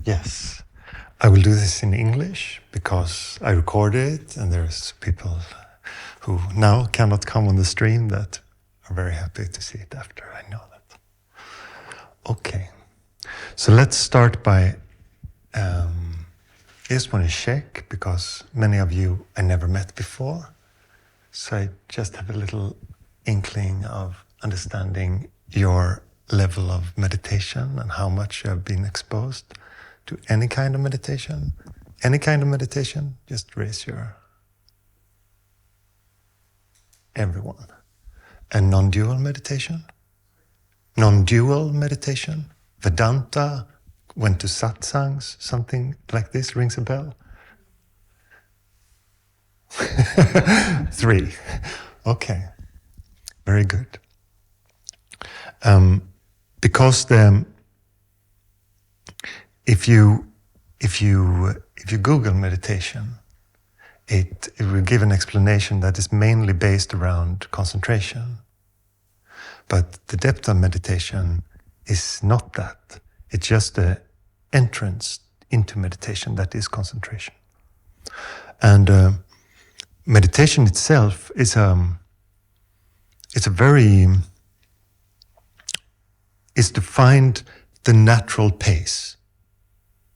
Yes, I will do this in English because I recorded it and there's people who now cannot come on the stream that are very happy to see it after. I know that. Okay, so let's start by, I just want to check because many of you I never met before. So I just have a little inkling of understanding your level of meditation and how much you have been exposed to any kind of meditation. Any kind of meditation, just raise your... Everyone. And non-dual meditation? Non-dual meditation? Vedanta? Went to Satsangs? Something like this rings a bell? 3. Okay. Very good. Because if you Google meditation, it will give an explanation that is mainly based around concentration. But the depth of meditation is not that. It's just the entrance into meditation that is concentration. And meditation itself is to find the natural pace,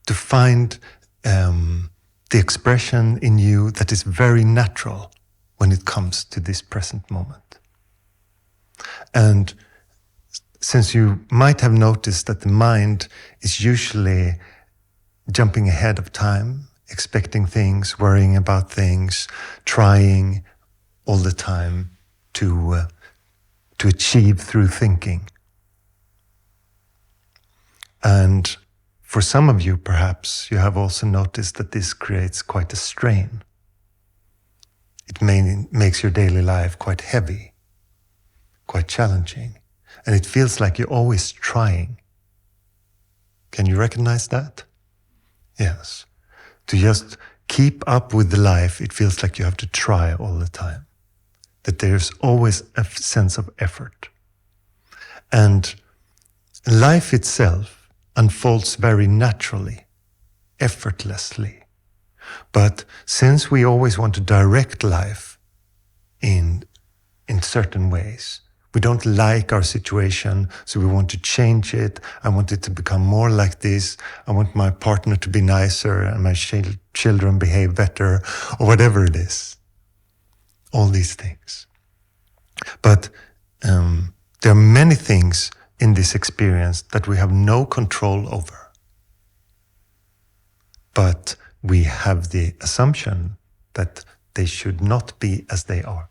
to find the expression in you that is very natural when it comes to this present moment. And since you might have noticed that the mind is usually jumping ahead of time, expecting things, worrying about things, trying all the time to achieve through thinking. And for some of you, perhaps, you have also noticed that this creates quite a strain. It makes your daily life quite heavy, quite challenging, and it feels like you're always trying. Can you recognize that? Yes. To just keep up with the life, it feels like you have to try all the time. That there's always a sense of effort. And life itself unfolds very naturally, effortlessly. But since we always want to direct life in certain ways, we don't like our situation, so we want to change it. I want it to become more like this. I want my partner to be nicer and my children behave better, or whatever it is. All these things. But there are many things in this experience that we have no control over. But we have the assumption that they should not be as they are.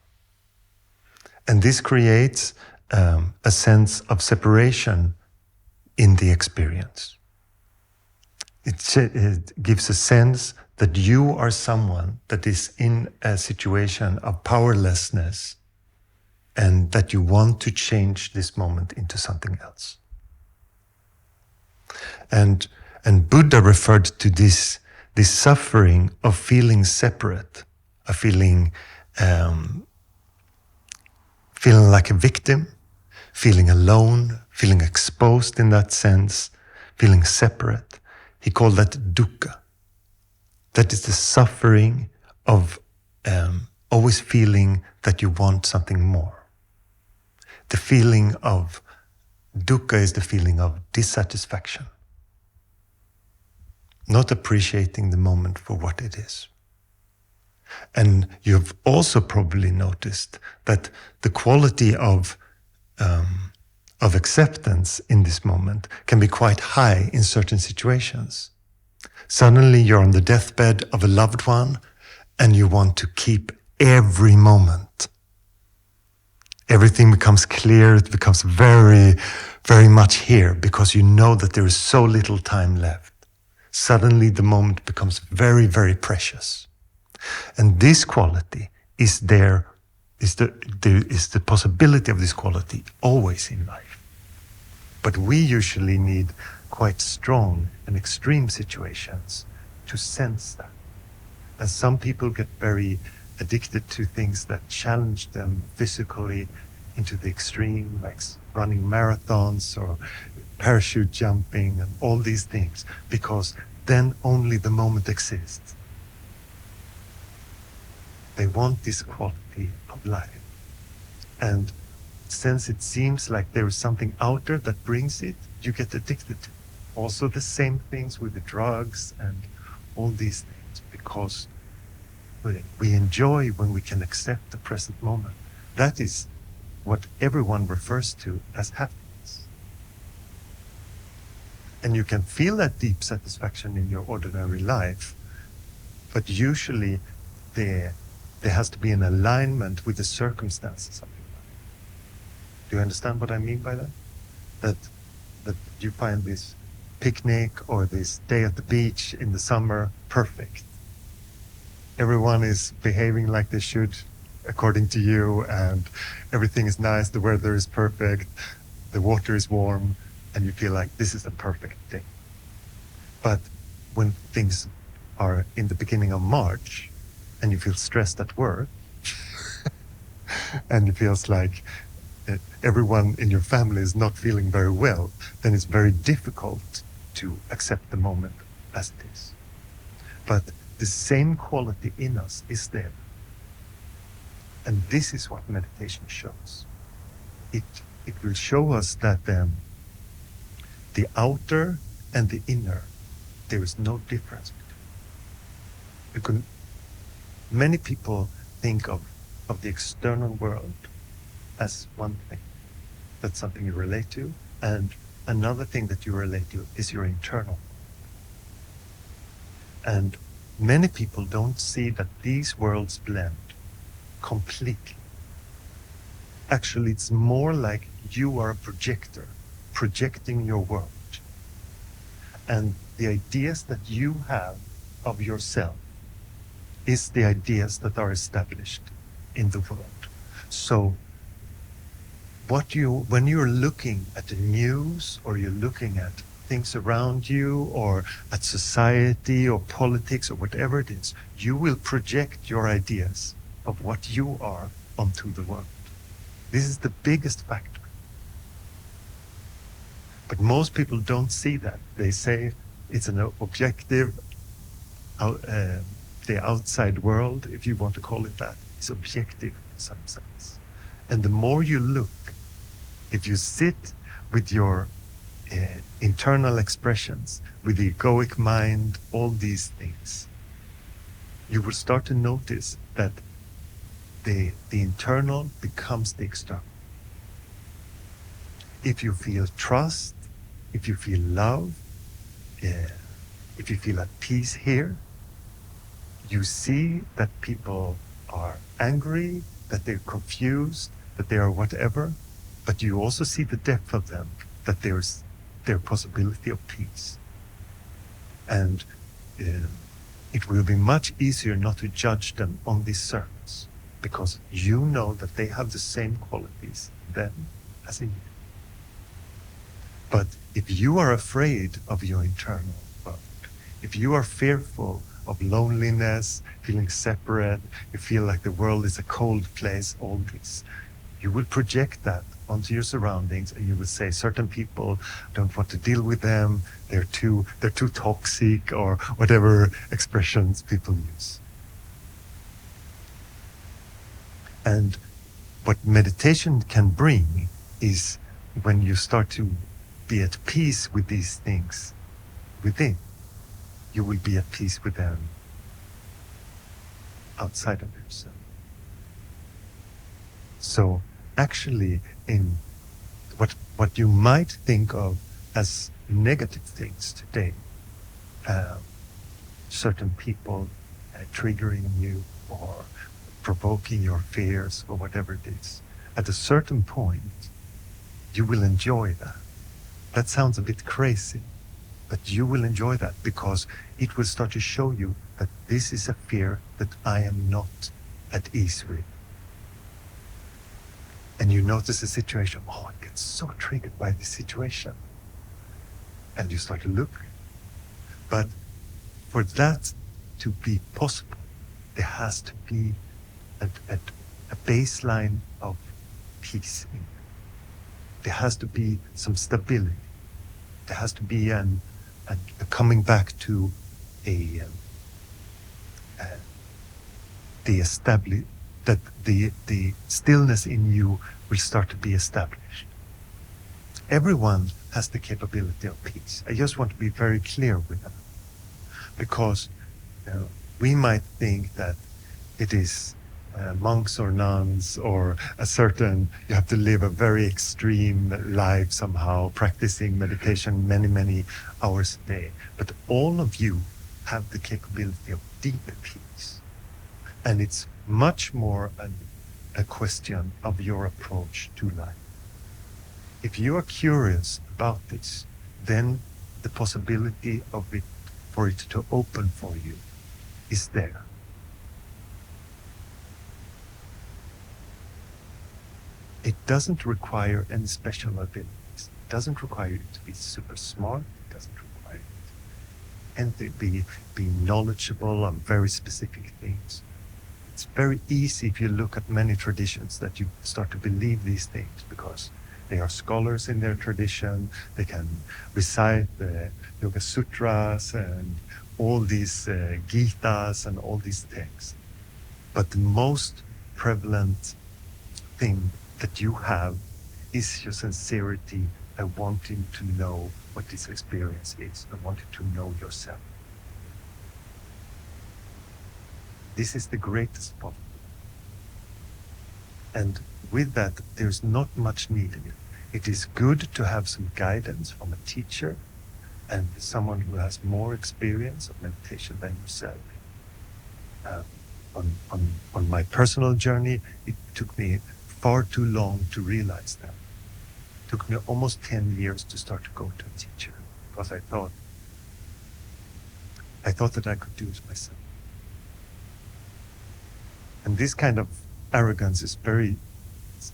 And this creates a sense of separation in the experience. It gives a sense that you are someone that is in a situation of powerlessness and that you want to change this moment into something else. And Buddha referred to this suffering of feeling separate, of feeling like a victim, feeling alone, feeling exposed in that sense, feeling separate. He called that dukkha. That is the suffering of always feeling that you want something more. The feeling of dukkha is the feeling of dissatisfaction, not appreciating the moment for what it is. And you've also probably noticed that the quality of acceptance in this moment can be quite high in certain situations. Suddenly you're on the deathbed of a loved one and you want to keep every moment. Everything becomes clear, it becomes very, very much here because you know that there is so little time left. Suddenly the moment becomes very, very precious. And this quality is there is the possibility of this quality always in life. But we usually need quite strong and extreme situations to sense that. And some people get very addicted to things that challenge them physically, into the extreme, like running marathons or parachute jumping and all these things, because then only the moment exists. They want this quality of life. And since it seems like there is something out there that brings it, you get addicted to it. Also the same things with the drugs and all these things, because we enjoy when we can accept the present moment. That is what everyone refers to as happiness. And you can feel that deep satisfaction in your ordinary life, but usually there has to be an alignment with the circumstances of your life. Do you understand what I mean by that? That you find this picnic or this day at the beach in the summer perfect. Everyone is behaving like they should according to you, and everything is nice, the weather is perfect, the water is warm, and you feel like this is a perfect day. But when things are in the beginning of March and you feel stressed at work and it feels like everyone in your family is not feeling very well, then it's very difficult to accept the moment as it is. But the same quality in us is there. And this is what meditation shows. It will show us that the outer and the inner, there is no difference between. Many people think of the external world as one thing. That's something you relate to. And another thing that you relate to is your internal. And many people don't see that these worlds blend completely. Actually, it's more like you are a projector, projecting your world. And the ideas that you have of yourself is the ideas that are established in the world. So when you're looking at the news, or you're looking at things around you, or at society or politics or whatever it is, you will project your ideas of what you are onto the world. This is the biggest factor. But most people don't see that. They say it's an objective, the outside world, if you want to call it that, is objective in some sense. And the more you look, if you sit with your internal expressions, with the egoic mind, all these things, you will start to notice that the internal becomes the external. If you feel trust, if you feel love, if you feel at peace here, you see that people are angry, that they're confused, that they are whatever, but you also see the depth of them, that there's their possibility of peace. And it will be much easier not to judge them on this surface, because you know that they have the same qualities then as in you. But if you are afraid of your internal world, if you are fearful of loneliness, feeling separate, you feel like the world is a cold place, all this, you will project that onto your surroundings, and you will say certain people, don't want to deal with them, they're too toxic, or whatever expressions people use. And what meditation can bring is when you start to be at peace with these things within, you will be at peace with them outside of yourself. So actually, in what you might think of as negative things today, certain people triggering you or provoking your fears or whatever it is, at a certain point, you will enjoy that. That sounds a bit crazy, but you will enjoy that, because it will start to show you that this is a fear that I am not at ease with. And you notice the situation, I get so triggered by this situation. And you start to look. But for that to be possible, there has to be a baseline of peace in you. There has to be some stability. There has to be a coming back to the stillness in you will start to be established. Everyone has the capability of peace. I just want to be very clear with that, because we might think that it is monks or nuns or you have to live a very extreme life somehow, practicing meditation many hours a day. But all of you have the capability of deep peace. And it's much more a question of your approach to life. If you are curious about this, then the possibility for it to open for you is there. It doesn't require any special abilities. It doesn't require you to be super smart. It doesn't require you to be knowledgeable on very specific things. It's very easy if you look at many traditions that you start to believe these things, because they are scholars in their tradition. They can recite the Yoga Sutras and all these Gitas and all these texts. But the most prevalent thing that you have is your sincerity and wanting to know what this experience is, and wanting to know yourself. This is the greatest problem. And with that, there's not much needed. It is good to have some guidance from a teacher and someone who has more experience of meditation than yourself. On my personal journey, it took me far too long to realize that. It took me almost 10 years to start to go to a teacher, because I thought that I could do it myself. And this kind of arrogance is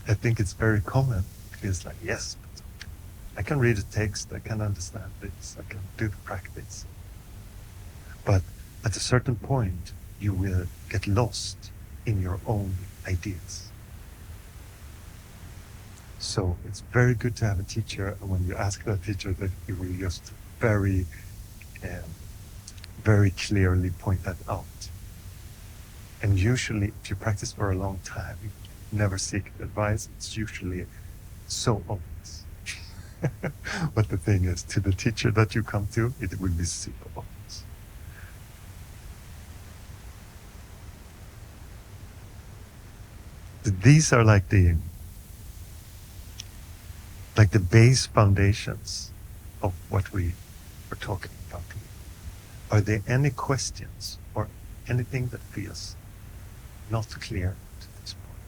I think it's very common. It feels like, yes, but I can read a text, I can understand this, I can do the practice. But at a certain point, you will get lost in your own ideas. So it's very good to have a teacher, and when you ask that teacher, that he will just very clearly point that out. And usually, if you practice for a long time, you never seek advice, it's usually so obvious. But the thing is, to the teacher that you come to, it will be super obvious. These are like the base foundations of what we are talking about. Are there any questions or anything that feels not clear to this point?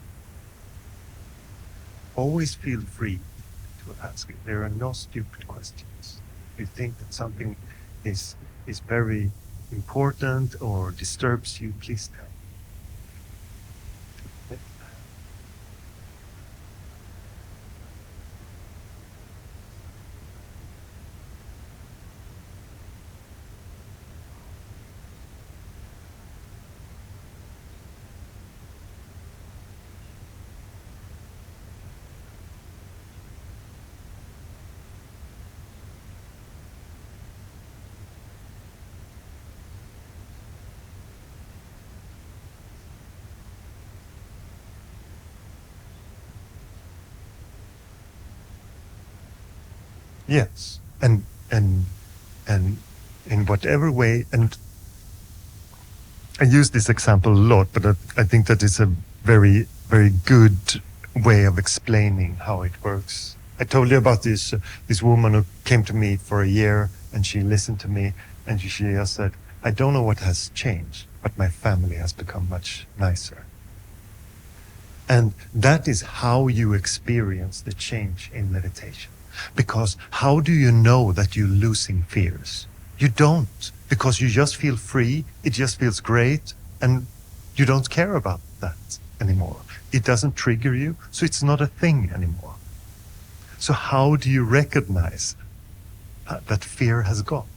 Always feel free to ask it. There are no stupid questions. If you think that something is very important or disturbs you, please tell. Yes, and in whatever way, and I use this example a lot, but I think that it's a very, very good way of explaining how it works. I told you about this woman who came to me for a year, and she listened to me, and she just said, I don't know what has changed, but my family has become much nicer. And that is how you experience the change in meditation. Because how do you know that you're losing fears? You don't, because you just feel free, it just feels great, and you don't care about that anymore. It doesn't trigger you, so it's not a thing anymore. So how do you recognize that fear has gone?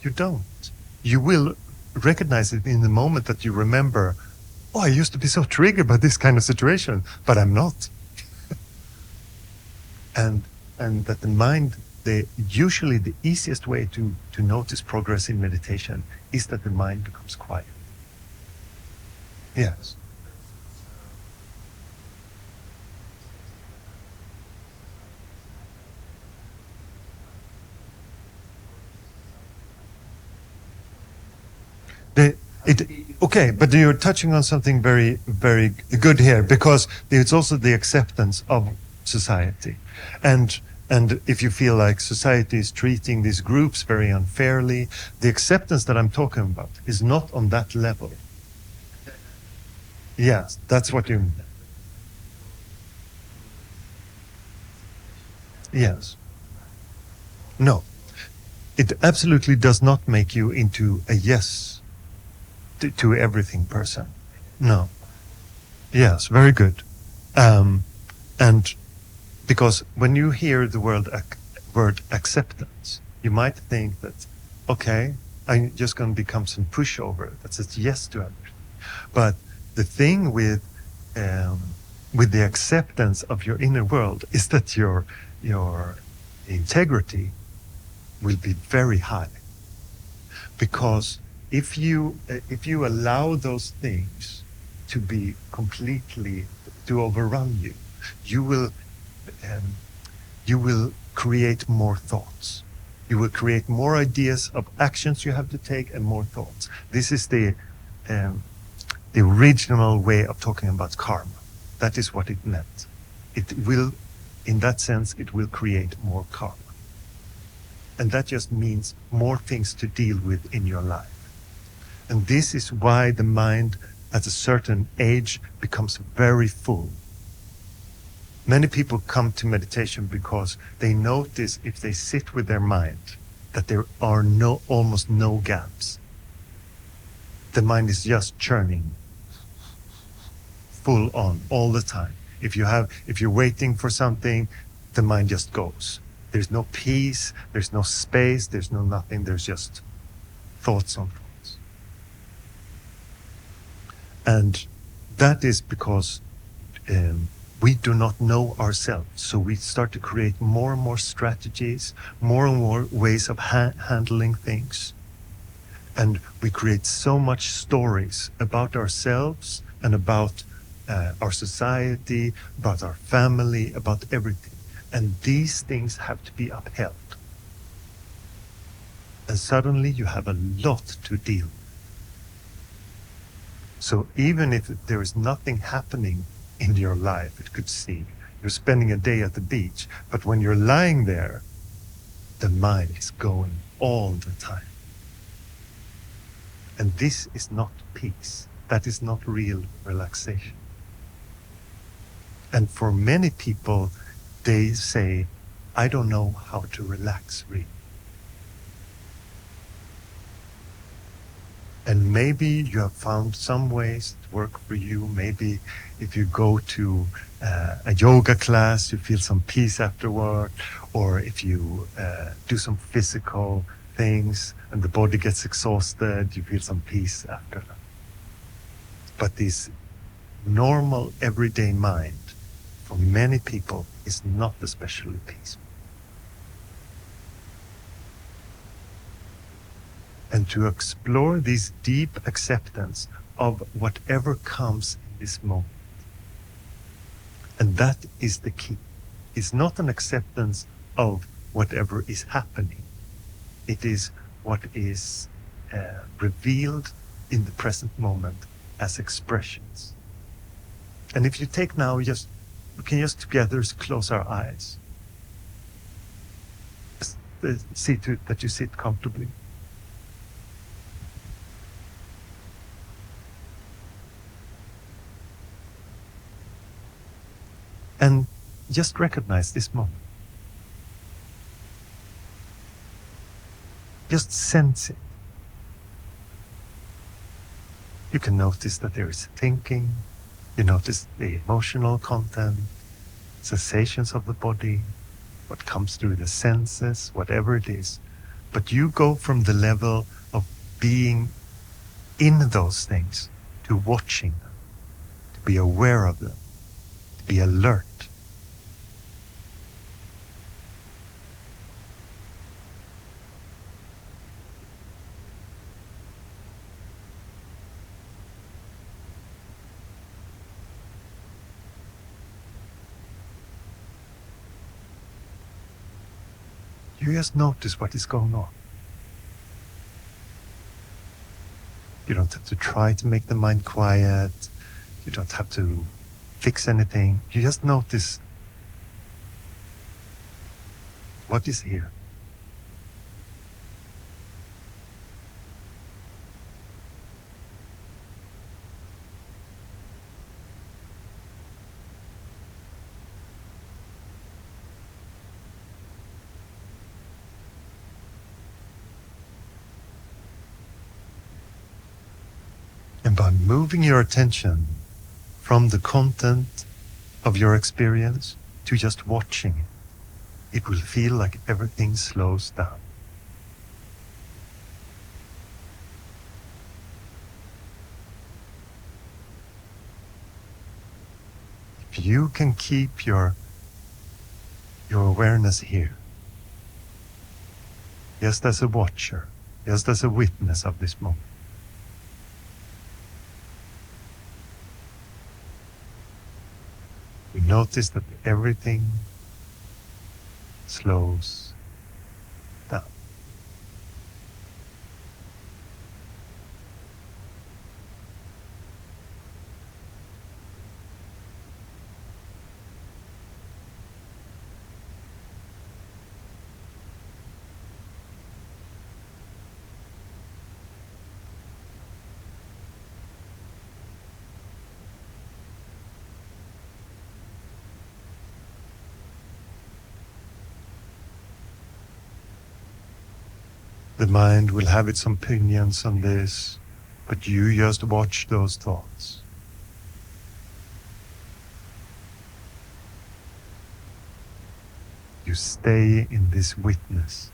You don't. You will recognize it in the moment that you remember, oh, I used to be so triggered by this kind of situation, but I'm not. and that the mind, usually the easiest way to notice progress in meditation is that the mind becomes quiet. Yes. Okay, but you're touching on something very, very good here, because it's also the acceptance of society. And if you feel like society is treating these groups very unfairly, the acceptance that I'm talking about is not on that level. Yes, that's what you mean. Yes. No, it absolutely does not make you into a yes to everything person. No. Yes, very good. And because when you hear the word acceptance, you might think that, okay, I'm just going to become some pushover that says yes to everything. But the thing with the acceptance of your inner world is that your integrity will be very high. Because if you allow those things to be completely, to overrun you, you will create more thoughts. You will create more ideas of actions you have to take and more thoughts. This is the original way of talking about karma. That is what it meant. It will, in that sense, it will create more karma. And that just means more things to deal with in your life. And this is why the mind at a certain age becomes very full. Many people come to meditation because they notice, if they sit with their mind, that there are almost no gaps. The mind is just churning full on all the time. If you're waiting for something, the mind just goes. There's no peace, there's no space, there's no nothing, there's just thoughts on thoughts. And that is because we do not know ourselves. So we start to create more and more strategies, more and more ways of handling things. And we create so much stories about ourselves and about our society, about our family, about everything. And these things have to be upheld. And suddenly you have a lot to deal with. So even if there is nothing happening in your life, it could seem, you're spending a day at the beach, but when you're lying there, the mind is going all the time. And this is not peace. That is not real relaxation. And for many people, they say, I don't know how to relax really. And maybe you have found some ways that work for you. Maybe if you go to a yoga class, you feel some peace afterward. Or if you do some physical things and the body gets exhausted, you feel some peace after that. But this normal everyday mind, for many people, is not especially peaceful. And to explore this deep acceptance of whatever comes in this moment. And that is the key. It's not an acceptance of whatever is happening. It is what is revealed in the present moment as expressions. And if you take now, we can just together close our eyes. Just see to it that you sit comfortably. And just recognize this moment. Just sense it. You can notice that there is thinking. You notice the emotional content, sensations of the body, what comes through the senses, whatever it is. But you go from the level of being in those things to watching them, to be aware of them, to be alert. You just notice what is going on. You don't have to try to make the mind quiet. You don't have to fix anything. You just notice what is here. And by moving your attention from the content of your experience to just watching it, it will feel like everything slows down. If you can keep your awareness here, just as a watcher, just as a witness of this moment, you notice that everything slows down. The mind will have its opinions on this, but you just watch those thoughts. You stay in this witness.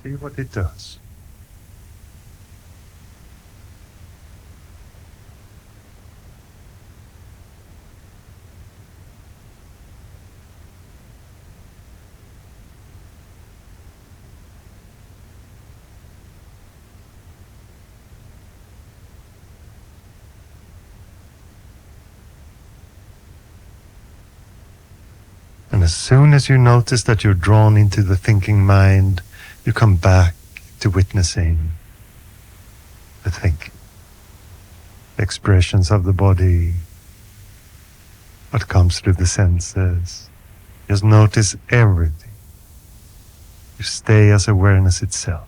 See what it does. And as soon as you notice that you're drawn into the thinking mind, you come back to witnessing the thinking, the expressions of the body, what comes through the senses. Just notice everything. You stay as awareness itself.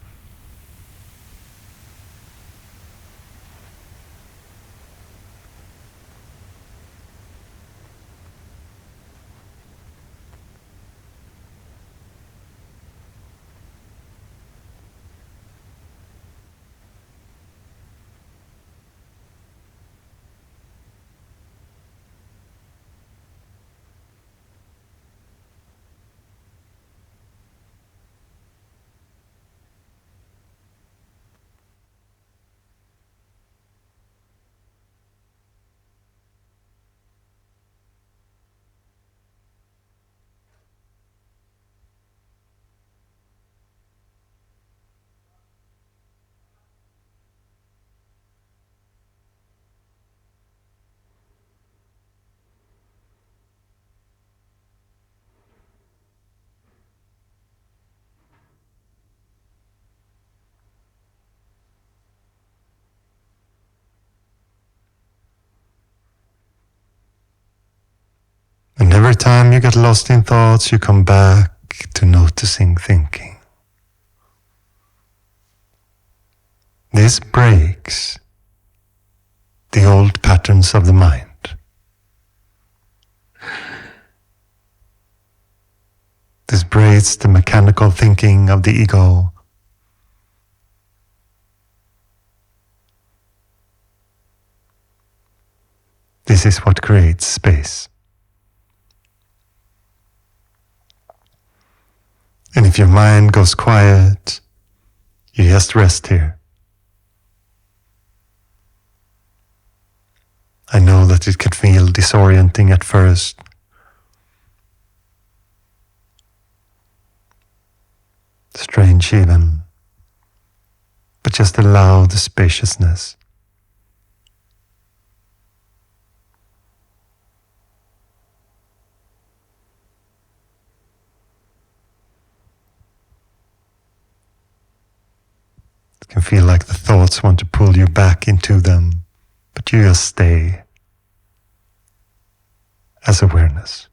And every time you get lost in thoughts, you come back to noticing thinking. This breaks the old patterns of the mind. This breaks the mechanical thinking of the ego. This is what creates space. And if your mind goes quiet, you just rest here. I know that it can feel disorienting at first. Strange even. But just allow the spaciousness. It can feel like the thoughts want to pull you back into them, but you just stay as awareness.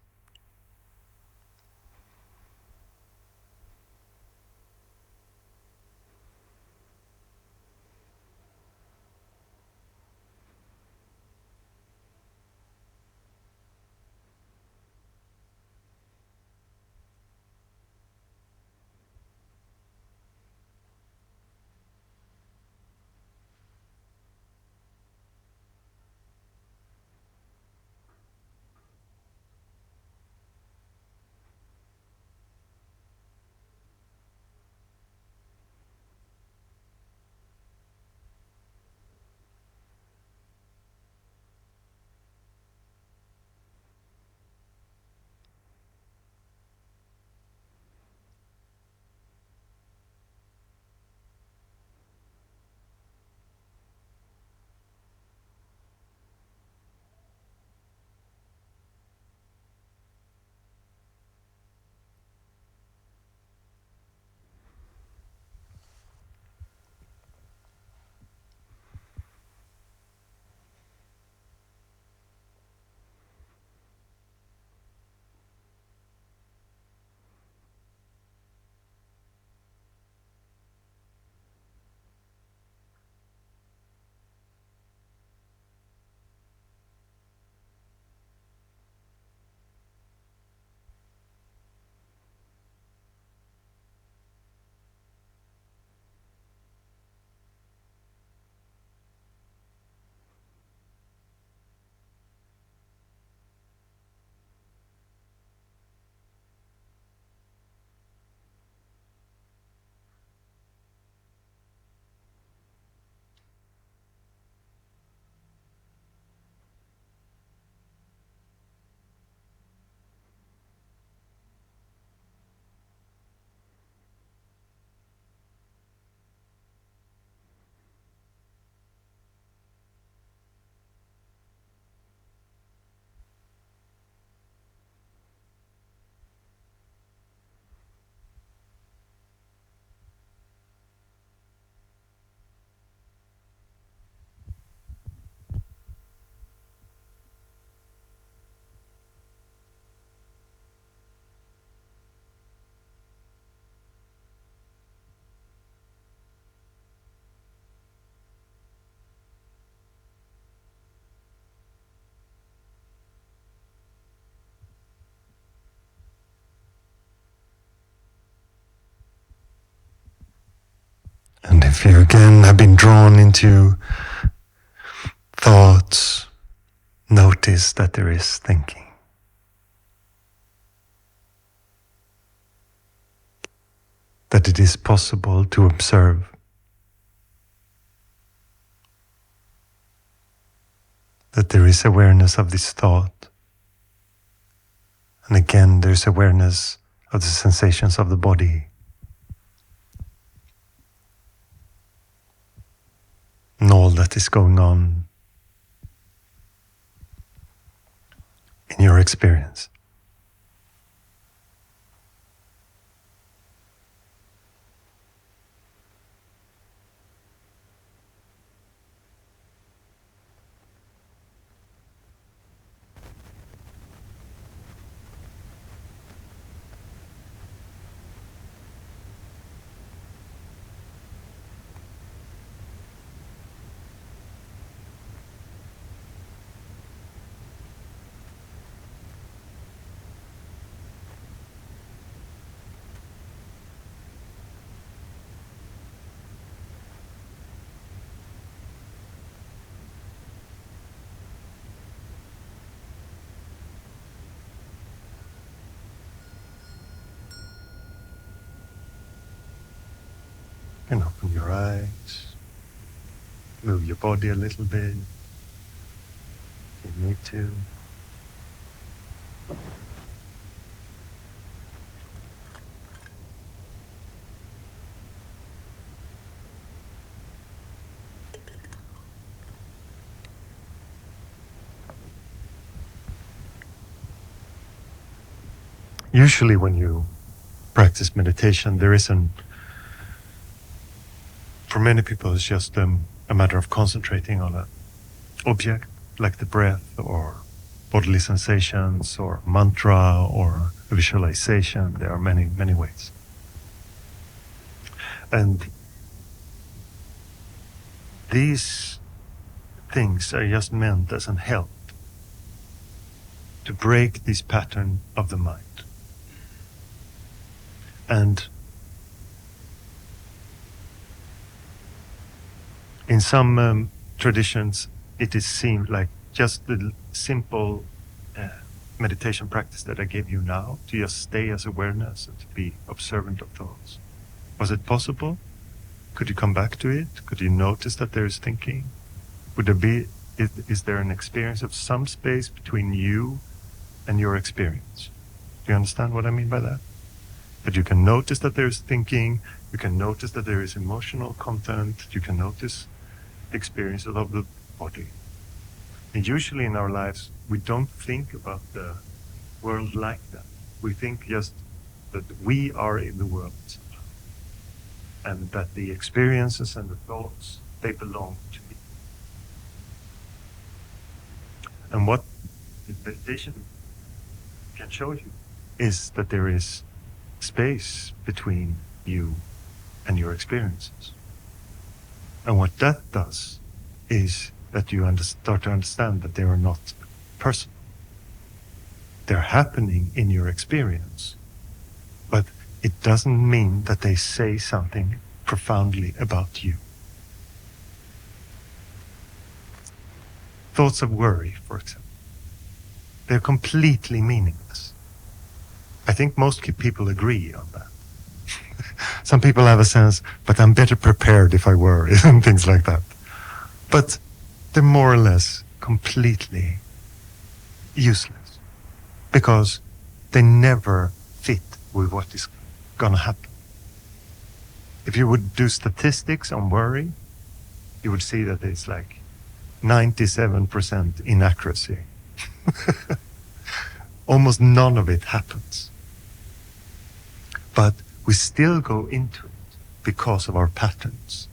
And if you again have been drawn into thoughts, notice that there is thinking. That it is possible to observe. That there is awareness of this thought. And again, there's awareness of the sensations of the body. And all that is going on in your experience. And open your eyes. Move your body a little bit. If you need to. Usually when you practice meditation, there isn't, for many people it's just a matter of concentrating on an object like the breath or bodily sensations or mantra or visualization. There are many, many ways. And these things are just meant as an help to break this pattern of the mind. And in some traditions, it is seen like just the simple meditation practice that I gave you now, to just stay as awareness and to be observant of thoughts. Was it possible? Could you come back to it? Could you notice that there is thinking? Would there be, is there an experience of some space between you and your experience? Do you understand what I mean by that? That you can notice that there is thinking, you can notice that there is emotional content, you can notice the experience of the body. And usually in our lives, we don't think about the world like that. We think just that we are in the world and that the experiences and the thoughts, they belong to me. And what the meditation can show you is that there is space between you and your experiences. And what that does is that you start to understand that they are not personal. They're happening in your experience, but it doesn't mean that they say something profoundly about you. Thoughts of worry, for example, they're completely meaningless. I think most people agree on that. Some people have a sense, but I'm better prepared if I worry, and things like that. But they're more or less completely useless because they never fit with what is going to happen. If you would do statistics on worry, you would see that it's like 97% inaccuracy. Almost none of it happens. But we still go into it because of our patterns.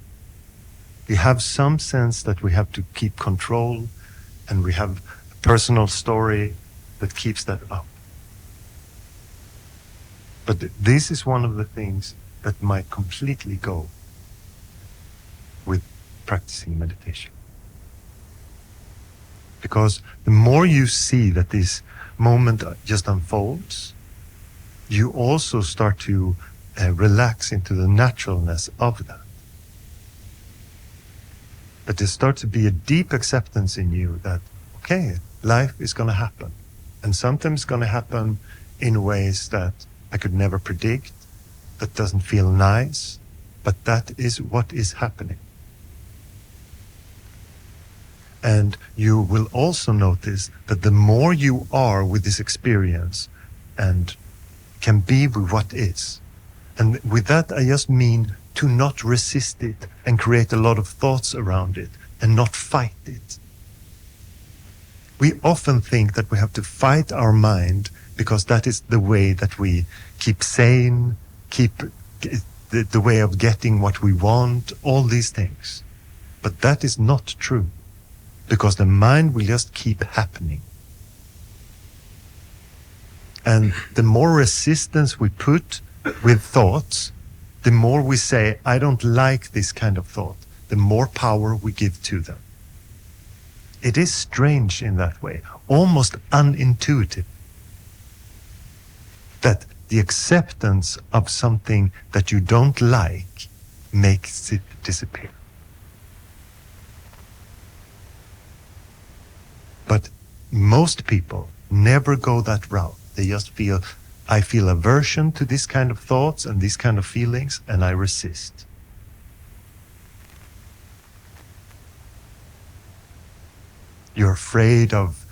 We have some sense that we have to keep control, and we have a personal story that keeps that up. But this is one of the things that might completely go with practicing meditation. Because the more you see that this moment just unfolds, you also start to relax into the naturalness of that. That there starts to be a deep acceptance in you that, okay, life is going to happen. And sometimes it's going to happen in ways that I could never predict, that doesn't feel nice, but that is what is happening. And you will also notice that the more you are with this experience and can be with what is, and with that I just mean to not resist it and create a lot of thoughts around it and not fight it. We often think that we have to fight our mind because that is the way that we keep sane, keep the way of getting what we want, all these things. But that is not true, because the mind will just keep happening. And the more resistance we put with thoughts, the more we say, I don't like this kind of thought, the more power we give to them. It is strange in that way, almost unintuitive, that the acceptance of something that you don't like makes it disappear. But most people never go that route. They just feel, I feel aversion to this kind of thoughts and these kind of feelings, and I resist. You're afraid of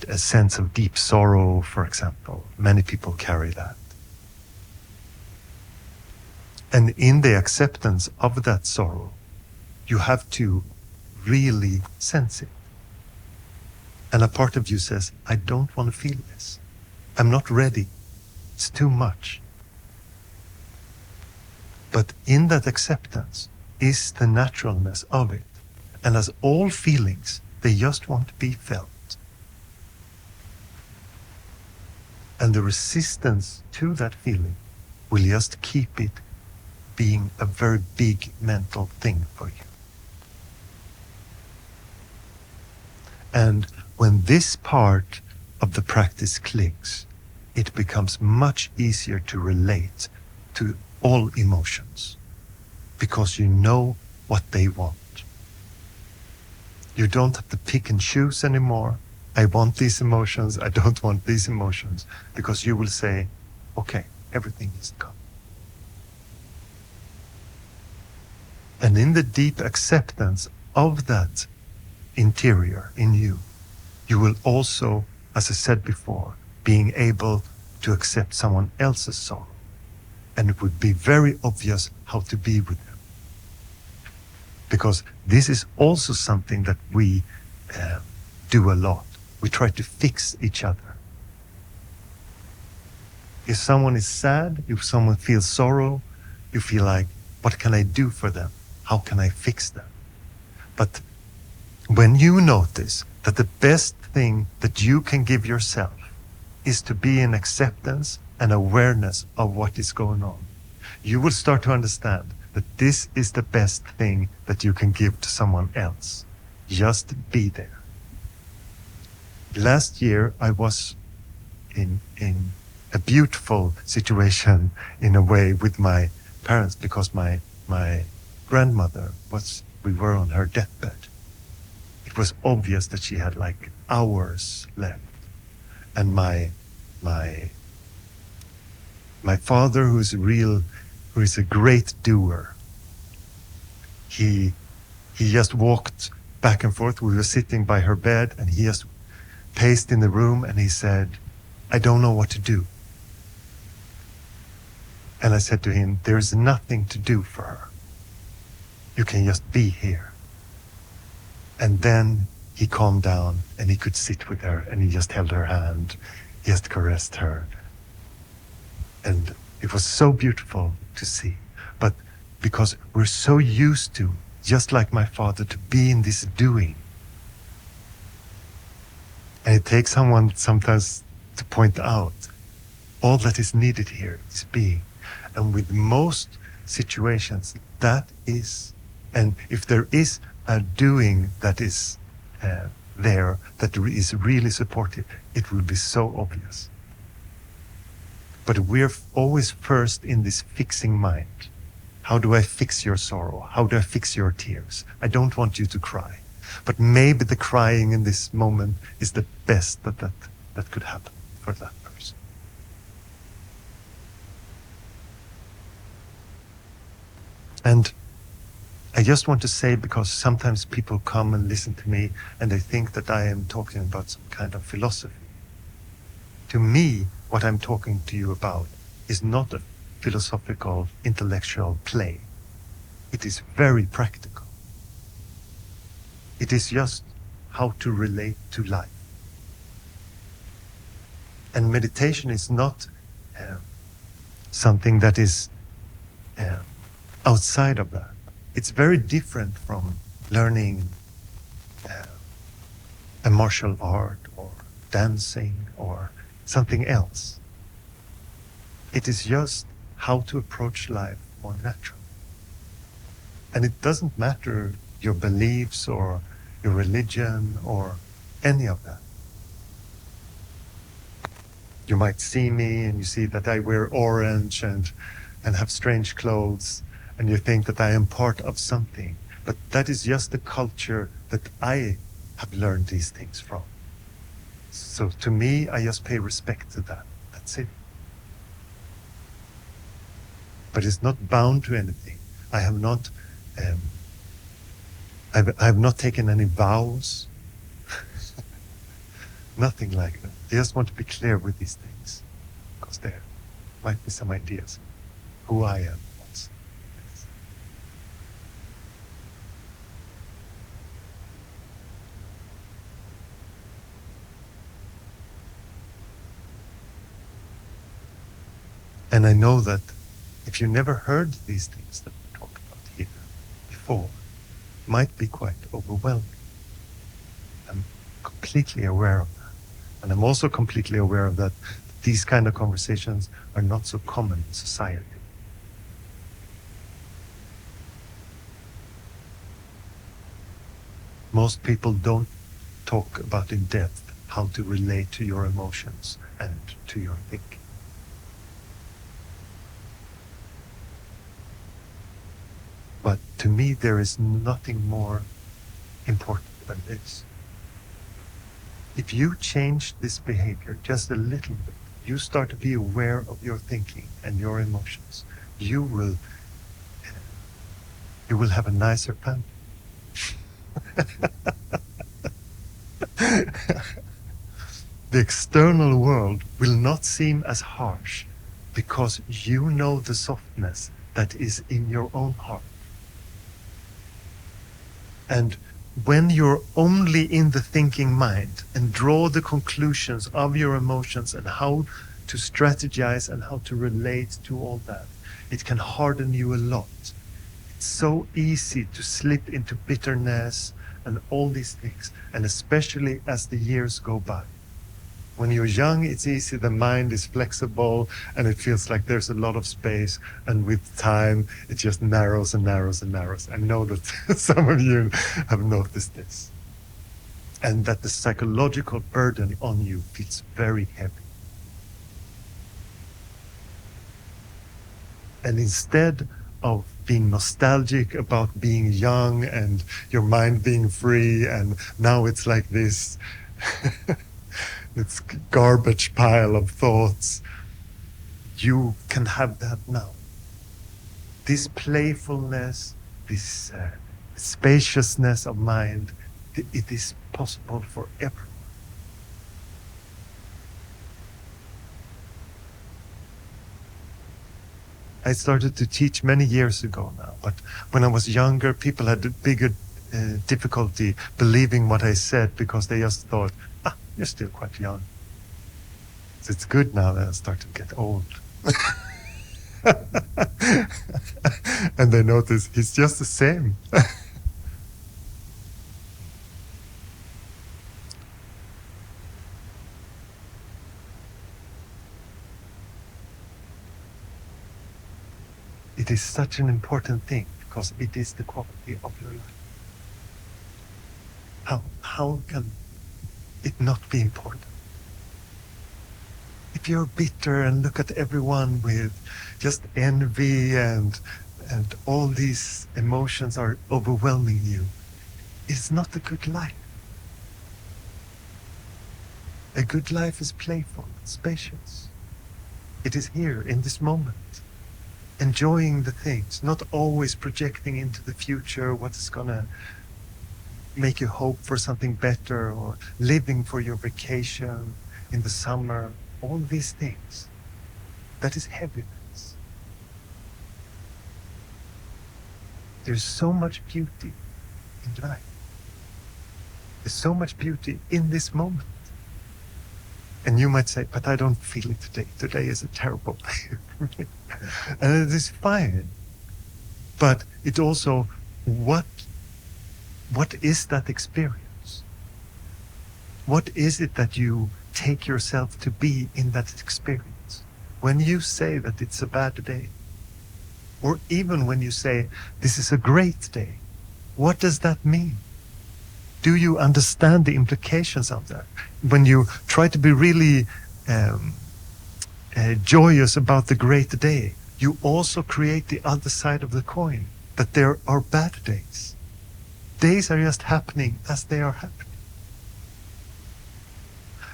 a sense of deep sorrow, for example. Many people carry that. And in the acceptance of that sorrow, you have to really sense it. And a part of you says, I don't want to feel this. I'm not ready. It's too much. But in that acceptance is the naturalness of it. And as all feelings, they just want to be felt. And the resistance to that feeling will just keep it being a very big mental thing for you. And when this part of the practice clicks, it becomes much easier to relate to all emotions because you know what they want. You don't have to pick and choose anymore. I want these emotions, I don't want these emotions, because you will say, okay, everything is gone. And in the deep acceptance of that interior in you, you will also, as I said before, being able to accept someone else's sorrow. And it would be very obvious how to be with them. Because this is also something that we do a lot. We try to fix each other. If someone is sad, if someone feels sorrow, you feel like, what can I do for them? How can I fix them? But when you notice that the best thing that you can give yourself is to be in acceptance and awareness of what is going on, you will start to understand that this is the best thing that you can give to someone else. Just be there. Last year, I was in a beautiful situation in a way with my parents because my grandmother we were on her deathbed. It was obvious that she had like hours left. And my father, who is a great doer, he just walked back and forth. We were sitting by her bed and he just paced in the room and he said, I don't know what to do. And I said to him, there's nothing to do for her. You can just be here. And then he calmed down and he could sit with her and he just held her hand. He just caressed her. And it was so beautiful to see. But because we're so used to, just like my father, to be in this doing. And it takes someone sometimes to point out all that is needed here is being. And with most situations, that is, and if there is a doing that is there, that is really supportive, it will be so obvious. But we're always first in this fixing mind. How do I fix your sorrow? How do I fix your tears? I don't want you to cry. But maybe the crying in this moment is the best that could happen for that person. And I just want to say, because sometimes people come and listen to me and they think that I am talking about some kind of philosophy. To me, what I'm talking to you about is not a philosophical, intellectual play. It is very practical. It is just how to relate to life. And meditation is not something that is outside of that. It's very different from learning a martial art or dancing or something else. It is just how to approach life more naturally. And it doesn't matter your beliefs or your religion or any of that. You might see me and you see that I wear orange and have strange clothes, and you think that I am part of something. But that is just the culture that I have learned these things from. So to me, I just pay respect to that. That's it. But it's not bound to anything. I have not taken any vows. Nothing like that. I just want to be clear with these things, because there might be some ideas of who I am also. Yes. And I know that if you never heard these things that we talk about here before, it might be quite overwhelming. I'm completely aware of that. And I'm also completely aware of that these kind of conversations are not so common in society. Most people don't talk about in depth how to relate to your emotions and to your thinking. But to me, there is nothing more important than this. If you change this behavior just a little bit, you start to be aware of your thinking and your emotions, you will have a nicer family. The external world will not seem as harsh because you know the softness that is in your own heart. And when you're only in the thinking mind and draw the conclusions of your emotions and how to strategize and how to relate to all that, it can harden you a lot. It's so easy to slip into bitterness and all these things, and especially as the years go by. When you're young, it's easy, the mind is flexible and it feels like there's a lot of space, and with time it just narrows and narrows and narrows. I know that some of you have noticed this, and that the psychological burden on you feels very heavy. And instead of being nostalgic about being young and your mind being free, and now it's like this it's garbage pile of thoughts, you can have that now. This playfulness, this spaciousness of mind, it is possible for everyone. I started to teach many years ago now, but when I was younger, people had a bigger difficulty believing what I said because they just thought, you're still quite young. So it's good now that I start to get old. And they notice he's just the same. It is such an important thing because it is the quality of your life. How can it not be important? If you're bitter and look at everyone with just envy and all these emotions are overwhelming you, it's not a good life. A good life is playful, spacious. It is here in this moment, enjoying the things, not always projecting into the future what is gonna make you hope for something better, or living for your vacation in the summer. All these things, that is heaviness. There's so much beauty in life. There's so much beauty in this moment. And you might say, but I don't feel it today. Today is a terrible day for me. And it is fine. But it also, what is that experience? What is it that you take yourself to be in that experience? When you say that it's a bad day, or even when you say this is a great day, what does that mean? Do you understand the implications of that? When you try to be really joyous about the great day, you also create the other side of the coin, that there are bad days. Days are just happening as they are happening.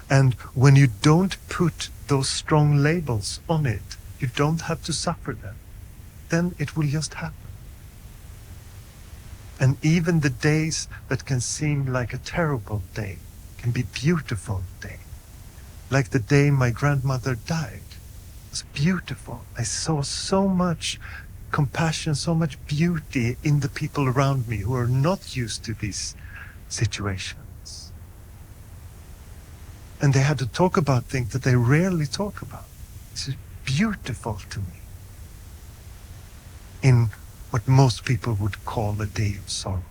And when you don't put those strong labels on it, you don't have to suffer them. Then it will just happen. And even the days that can seem like a terrible day can be beautiful day. Like the day my grandmother died. It was beautiful. I saw so much compassion, so much beauty in the people around me who are not used to these situations. And they had to talk about things that they rarely talk about. This is beautiful to me. In what most people would call a day of sorrow.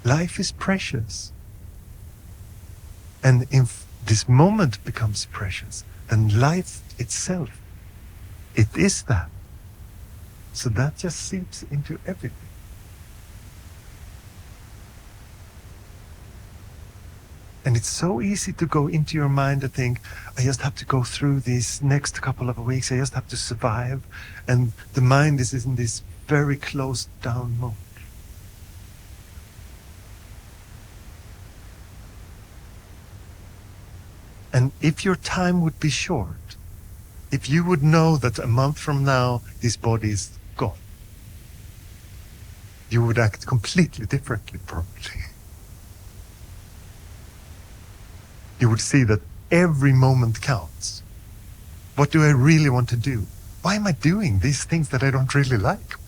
Life is precious. And if this moment becomes precious, then life itself, it is that. So that just seeps into everything. And it's so easy to go into your mind and think, I just have to go through these next couple of weeks, I just have to survive. And the mind is in this very closed down mode. And if your time would be short, if you would know that a month from now this body is gone, you would act completely differently probably. You would see that every moment counts. What do I really want to do? Why am I doing these things that I don't really like?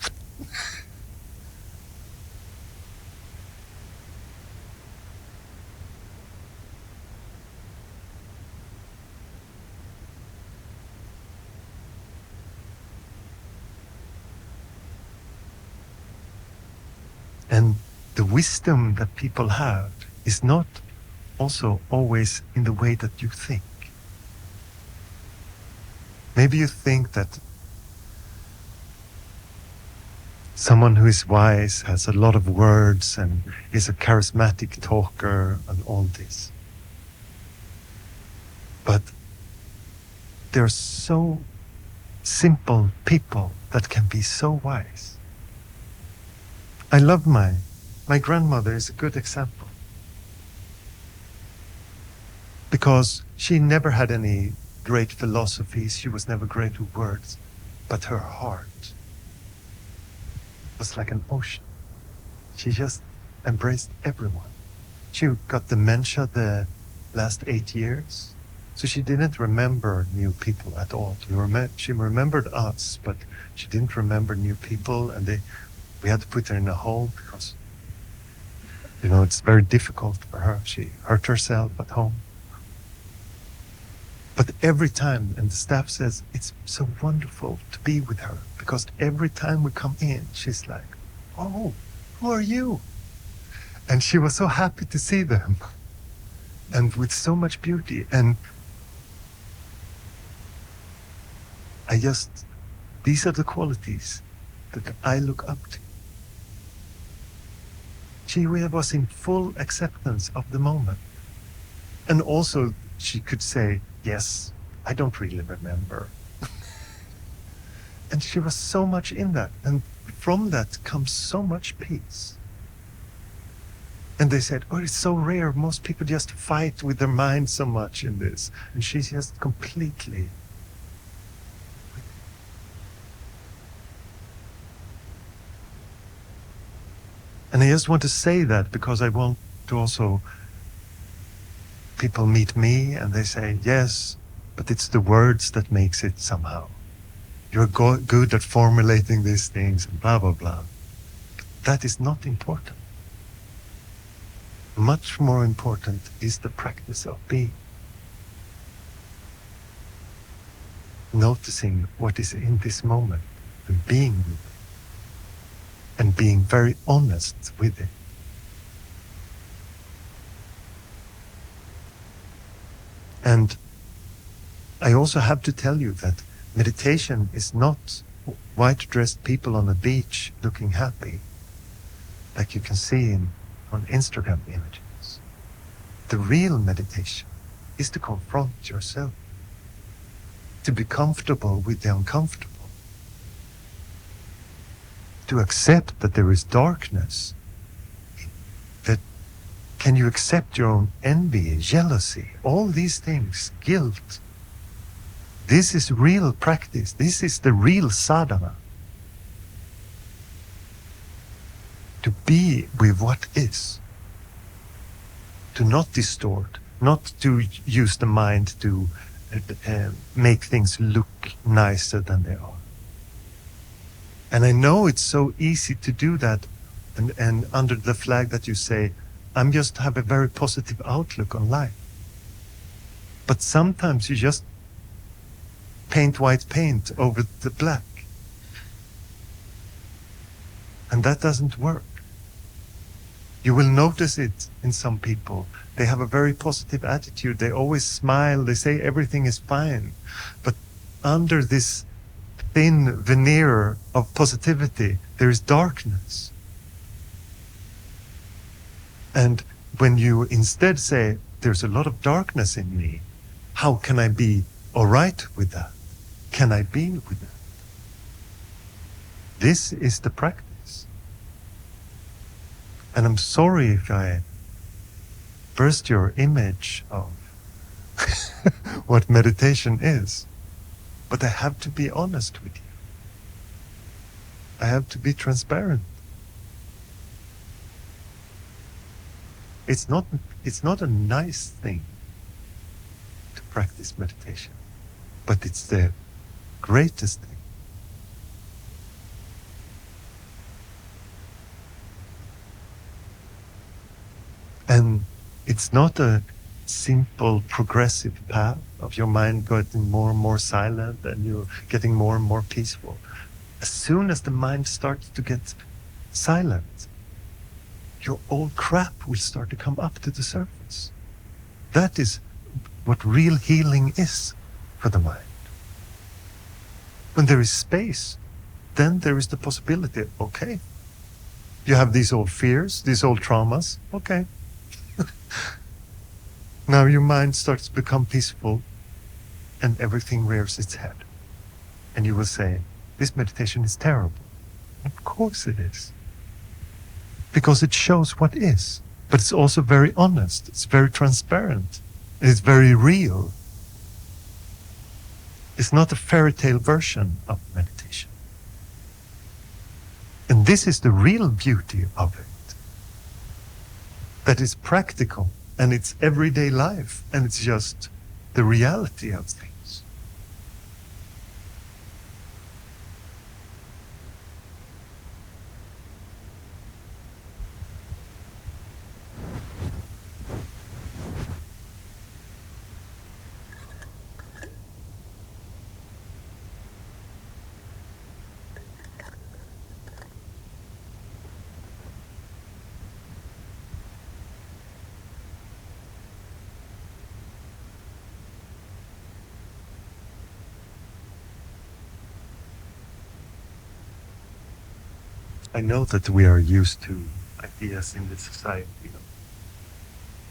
And the wisdom that people have is not also always in the way that you think. Maybe you think that someone who is wise has a lot of words and is a charismatic talker and all this. But there are so simple people that can be so wise. I love my grandmother is a good example. Because she never had any great philosophies, she was never great with words, but her heart was like an ocean. She just embraced everyone. She got dementia the last 8 years, so she didn't remember new people at all. She remembered us, but she didn't remember new people, and we had to put her in a home because, it's very difficult for her. She hurt herself at home. But every time, and the staff says, it's so wonderful to be with her, because every time we come in, she's like, oh, who are you? And she was so happy to see them, and with so much beauty. And these are the qualities that I look up to. She was in full acceptance of the moment. And also, she could say, yes, I don't really remember. And she was so much in that. And from that comes so much peace. And they said, oh, it's so rare. Most people just fight with their mind so much in this. And she's just completely. And I just want to say that because I want to also, people meet me and they say, yes, but it's the words that makes it somehow. You're good at formulating these things and blah, blah, blah. That is not important. Much more important is the practice of being. Noticing what is in this moment and being with it. And being very honest with it. And I also have to tell you that meditation is not white-dressed people on a beach looking happy, like you can see on Instagram images. The real meditation is to confront yourself, to be comfortable with the uncomfortable, to accept that there is darkness. That can you accept your own envy, jealousy, all these things, guilt? This is real practice. This is the real sadhana. To be with what is. To not distort, not to use the mind to make things look nicer than they are. And I know it's so easy to do that, and under the flag that you say, I'm just have a very positive outlook on life. But sometimes you just paint white paint over the black. And that doesn't work. You will notice it in some people. They have a very positive attitude. They always smile. They say everything is fine. But under this thin veneer of positivity, there is darkness. And when you instead say, there's a lot of darkness in me, how can I be all right with that? Can I be with that? This is the practice. And I'm sorry if I burst your image of what meditation is, but I have to be honest with you. I have to be transparent. It's not a nice thing to practice meditation, but it's the greatest thing. And it's not a simple progressive path of your mind getting more and more silent and you're getting more and more peaceful. As soon as the mind starts to get silent, your old crap will start to come up to the surface. That is what real healing is for the mind. When there is space, then there is the possibility, okay, you have these old fears, these old traumas, okay. Now your mind starts to become peaceful and everything rears its head. And you will say, this meditation is terrible. Of course it is. Because it shows what is. But it's also very honest. It's very transparent. It's very real. It's not a fairy tale version of meditation. And this is the real beauty of it. That is practical. And it's everyday life, and it's just the reality of things. I know that we are used to ideas in this society,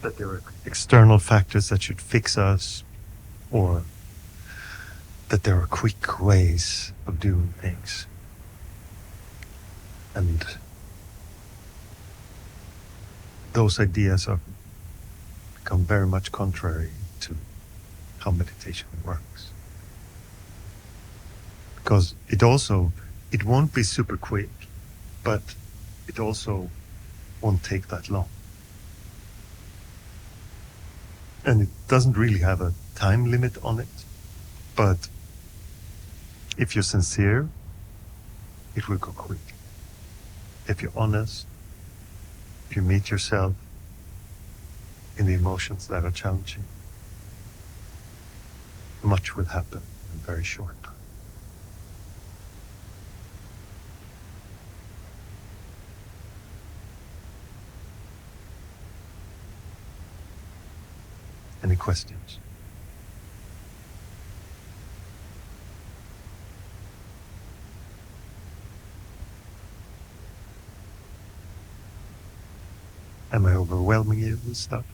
that there are external factors that should fix us, or that there are quick ways of doing things. And those ideas have become very much contrary to how meditation works. Because it won't be super quick, but it also won't take that long. And it doesn't really have a time limit on it, but if you're sincere, it will go quick. If you're honest, if you meet yourself in the emotions that are challenging, much will happen in a very short time. Any questions? Am I overwhelming you with stuff?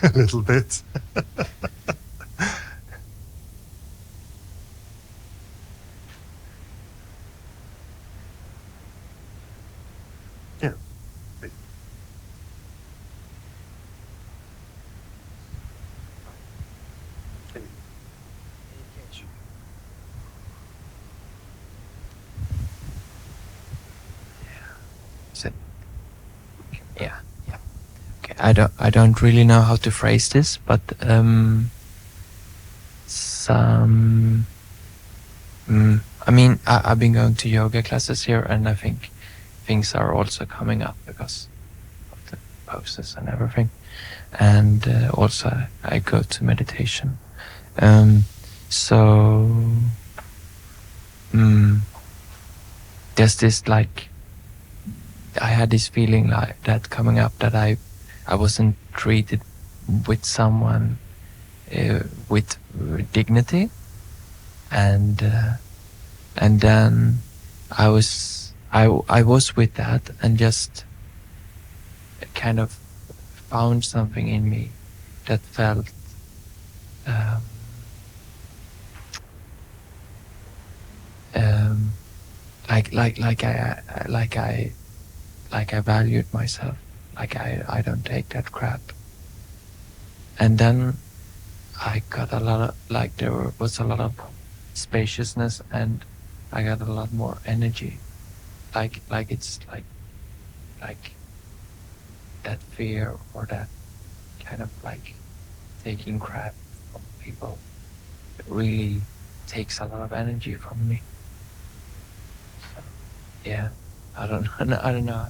A little bit. Yeah. I don't really know how to phrase this, but I mean, I've been going to yoga classes here, and I think things are also coming up because of the poses and everything. And also I go to meditation. So there's this, like, I had this feeling like that coming up, that I wasn't treated with someone with dignity, and then I was with that, and just kind of found something in me that felt like I valued myself, like I don't take that crap. And then I got a lot of, like, there was a lot of spaciousness, and I got a lot more energy, like it's like that fear, or that kind of like taking crap from people, it really takes a lot of energy from me. So, yeah, I don't know.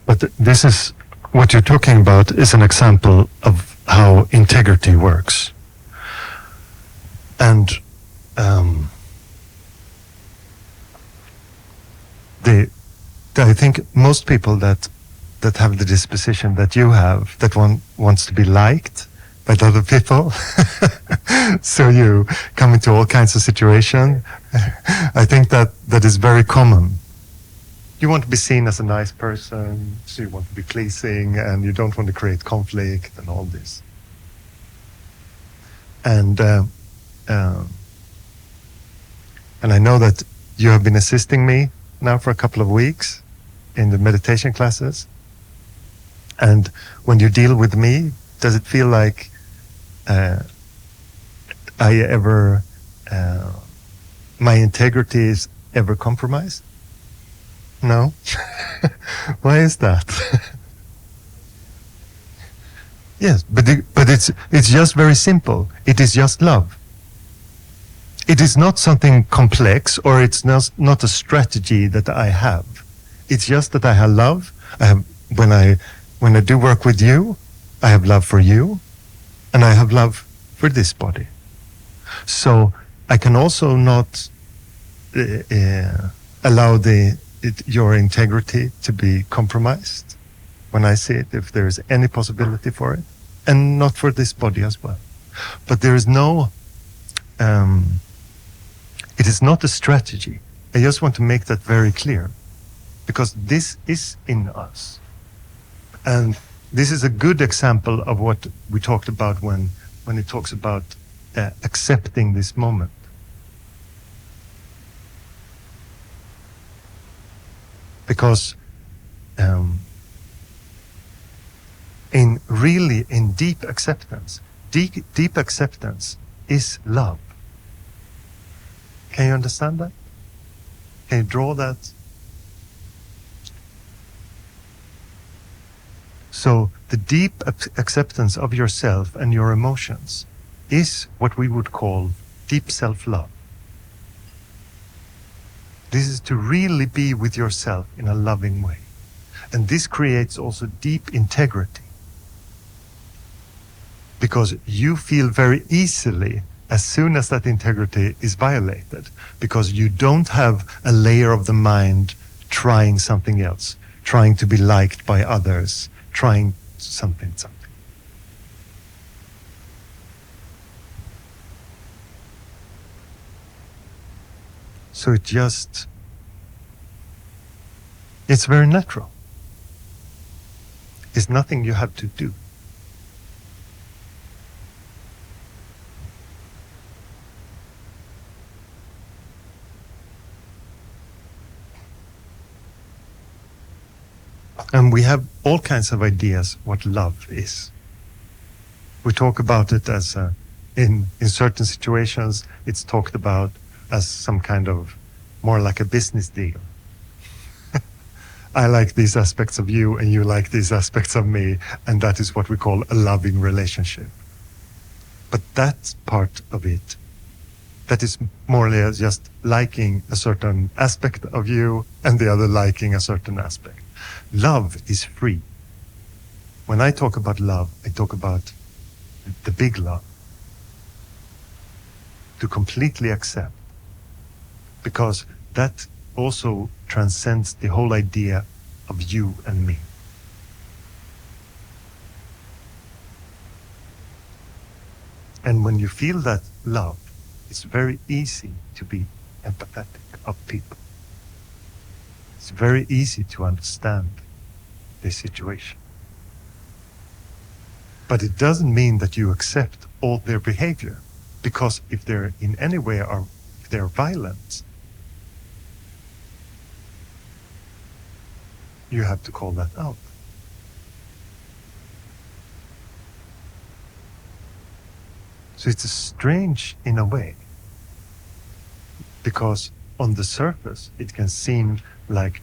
But this is, what you're talking about is an example of how integrity works. And I think most people that have the disposition that you have, that one wants to be liked by other people, so you come into all kinds of situations, I think that is very common. You want to be seen as a nice person, so you want to be pleasing, and you don't want to create conflict and all this. And I know that you have been assisting me now for a couple of weeks in the meditation classes. And when you deal with me, does it feel like I ever, my integrity is ever compromised? No? Why is that? Yes, but it's just very simple. It is just love. It is not something complex, or it's not a strategy that I have. It's just that I have love. I have, when I do work with you, I have love for you, and I have love for this body. So I can also not allow your integrity to be compromised when I see it, if there is any possibility for it, and not for this body as well. But there is no, it is not a strategy. I just want to make that very clear, because this is in us. And this is a good example of what we talked about when it talks about accepting this moment. Because in deep acceptance, deep acceptance is love. Can you understand that? Can you draw that? So the deep acceptance of yourself and your emotions is what we would call deep self-love. This is to really be with yourself in a loving way. And this creates also deep integrity. Because you feel very easily as soon as that integrity is violated, because you don't have a layer of the mind trying something else, trying to be liked by others, trying something. So it's very natural. It's nothing you have to do. And we have all kinds of ideas what love is. We talk about it as in certain situations, it's talked about as some kind of more like a business deal. I like these aspects of you and you like these aspects of me, and that is what we call a loving relationship. But that part of it, that is more or less just liking a certain aspect of you and the other liking a certain aspect. Love is free. When I talk about love, I talk about the big love. To completely accept. Because that also transcends the whole idea of you and me. And when you feel that love, it's very easy to be empathetic of people. It's very easy to understand the situation. But it doesn't mean that you accept all their behavior, because if they're in any way if they're violent, you have to call that out. So it's strange in a way, because on the surface it can seem like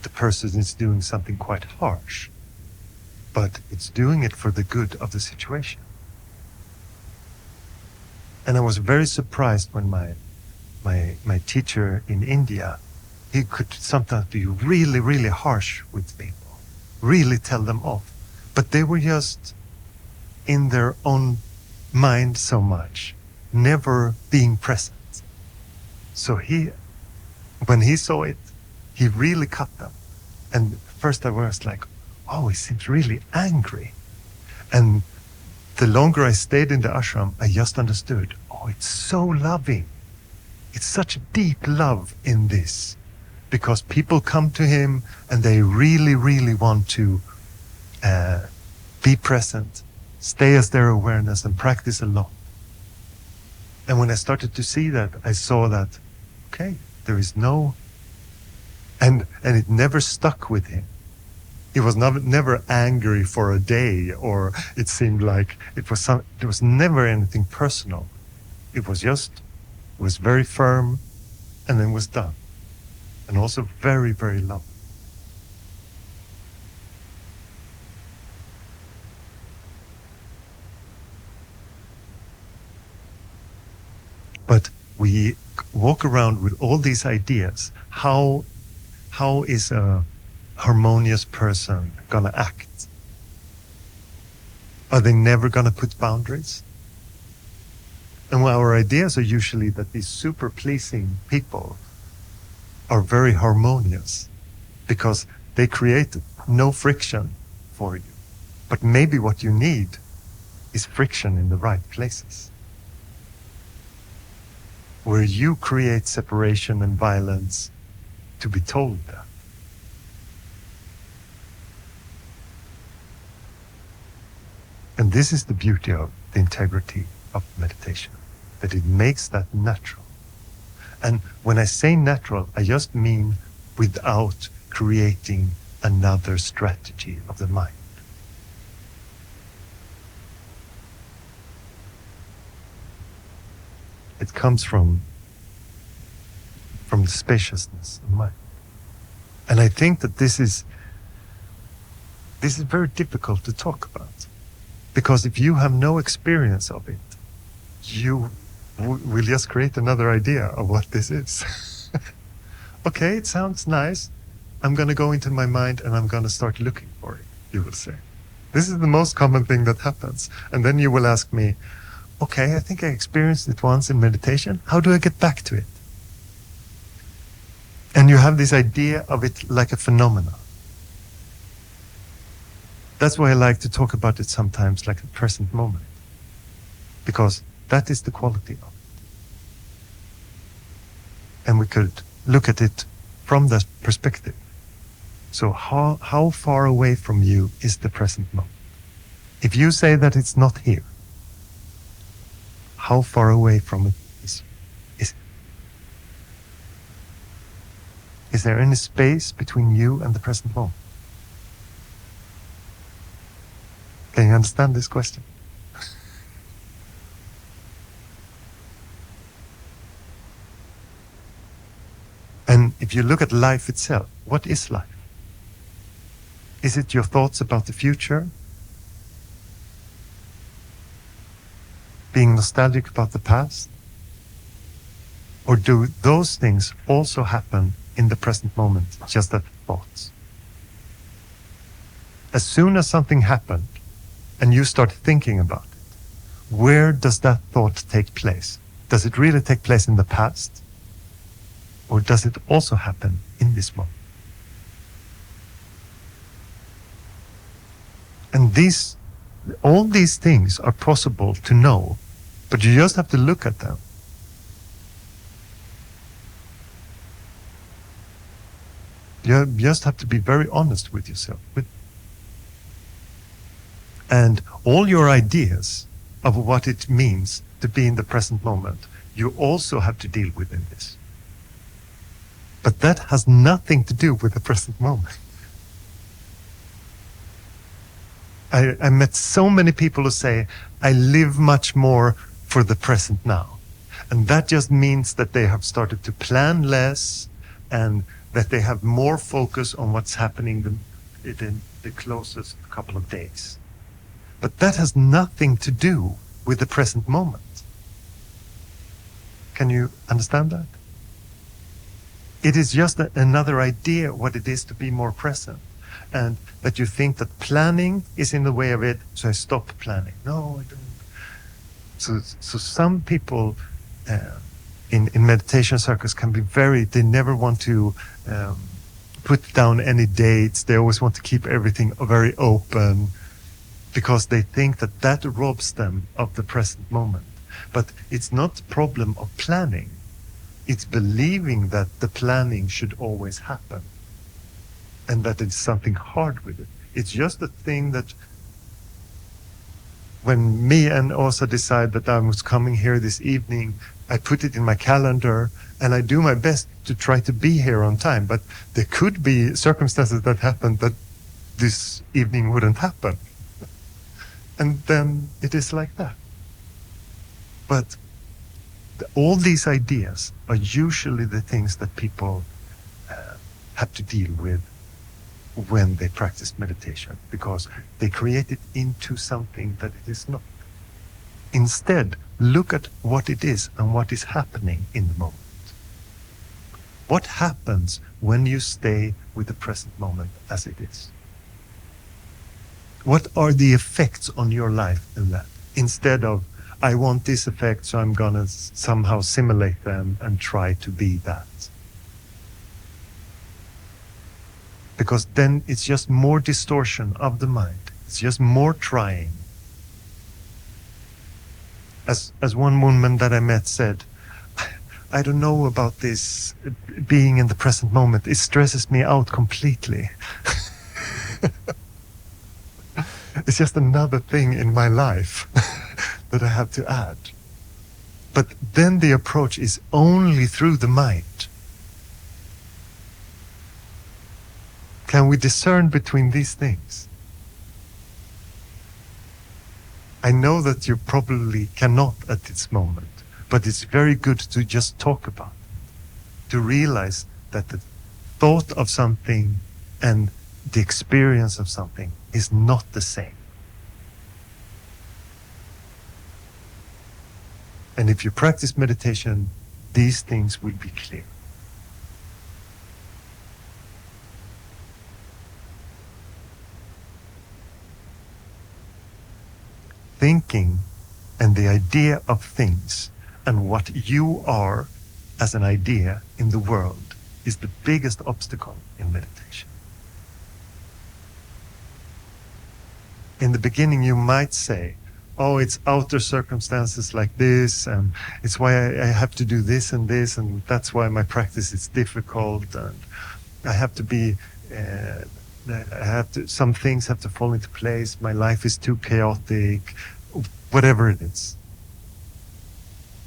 the person is doing something quite harsh, but it's doing it for the good of the situation. And I was very surprised when my teacher in India, he could sometimes be really, really harsh with people, really tell them off. But they were just in their own mind so much, never being present. So when he saw it, he really cut them. And first I was like, oh, he seems really angry. And the longer I stayed in the ashram, I just understood, oh, it's so loving. It's such deep love in this. Because people come to him and they really, really want to be present, stay as their awareness and practice a lot. And when I started to see that, I saw that, okay, there is no, and it never stuck with him. He was never angry for a day, or it seemed like there was never anything personal. It was very firm, and then was done. And also very, very loving. But we walk around with all these ideas. How is a harmonious person gonna act? Are they never gonna put boundaries? And our ideas are usually that these super pleasing people are very harmonious because they create no friction for you. But maybe what you need is friction in the right places, where you create separation and violence to be told that. And this is the beauty of the integrity of meditation, that it makes that natural. And when I say natural, I just mean without creating another strategy of the mind. It comes from the spaciousness of mind. And I think that this is very difficult to talk about. Because if you have no experience of it, you will just create another idea of what this is. Okay, it sounds nice. I'm going to go into my mind and I'm going to start looking for it, you will say. This is the most common thing that happens. And then you will ask me, okay, I think I experienced it once in meditation. How do I get back to it? And you have this idea of it like a phenomenon. That's why I like to talk about it sometimes like the present moment. Because that is the quality of it. And we could look at it from that perspective. So how far away from you is the present moment? If you say that it's not here, how far away from it is it? Is there any space between you and the present moment? Can you understand this question? And if you look at life itself, what is life? Is it your thoughts about the future? Being nostalgic about the past? Or do those things also happen in the present moment, just as thoughts? As soon as something happened and you start thinking about it, where does that thought take place? Does it really take place in the past? Or does it also happen in this moment? And all these things are possible to know, but you just have to look at them. You just have to be very honest with yourself. And all your ideas of what it means to be in the present moment, you also have to deal with in this. But that has nothing to do with the present moment. I met so many people who say, I live much more for the present now. And that just means that they have started to plan less and that they have more focus on what's happening in the closest couple of days. But that has nothing to do with the present moment. Can you understand that? It is just another idea what it is to be more present. And that you think that planning is in the way of it, so I stop planning. No, I don't. So some people in meditation circles can be they never want to put down any dates. They always want to keep everything very open because they think that robs them of the present moment. But it's not a problem of planning. It's believing that the planning should always happen. And that it's something hard with it. It's just a thing that when me and Åsa decide that I was coming here this evening, I put it in my calendar and I do my best to try to be here on time. But there could be circumstances that happen that this evening wouldn't happen. And then it is like that. But all these ideas are usually the things that people have to deal with when they practice meditation, because they create it into something that it is not. Instead, look at what it is and what is happening in the moment. What happens when you stay with the present moment as it is? What are the effects on your life in that? Instead of, I want this effect, so I'm gonna somehow simulate them and try to be that. Because then it's just more distortion of the mind. It's just more trying. As one woman that I met said, I don't know about this being in the present moment. It stresses me out completely. It's just another thing in my life that I have to add. But then the approach is only through the mind. Can we discern between these things? I know that you probably cannot at this moment, but it's very good to just talk about it, to realize that the thought of something and the experience of something is not the same. And if you practice meditation, these things will be clear. Thinking and the idea of things and what you are as an idea in the world is the biggest obstacle in meditation. In the beginning, you might say, oh, it's outer circumstances like this, and it's why I have to do this, and that's why my practice is difficult, and I have to be, some things have to fall into place, my life is too chaotic, whatever it is.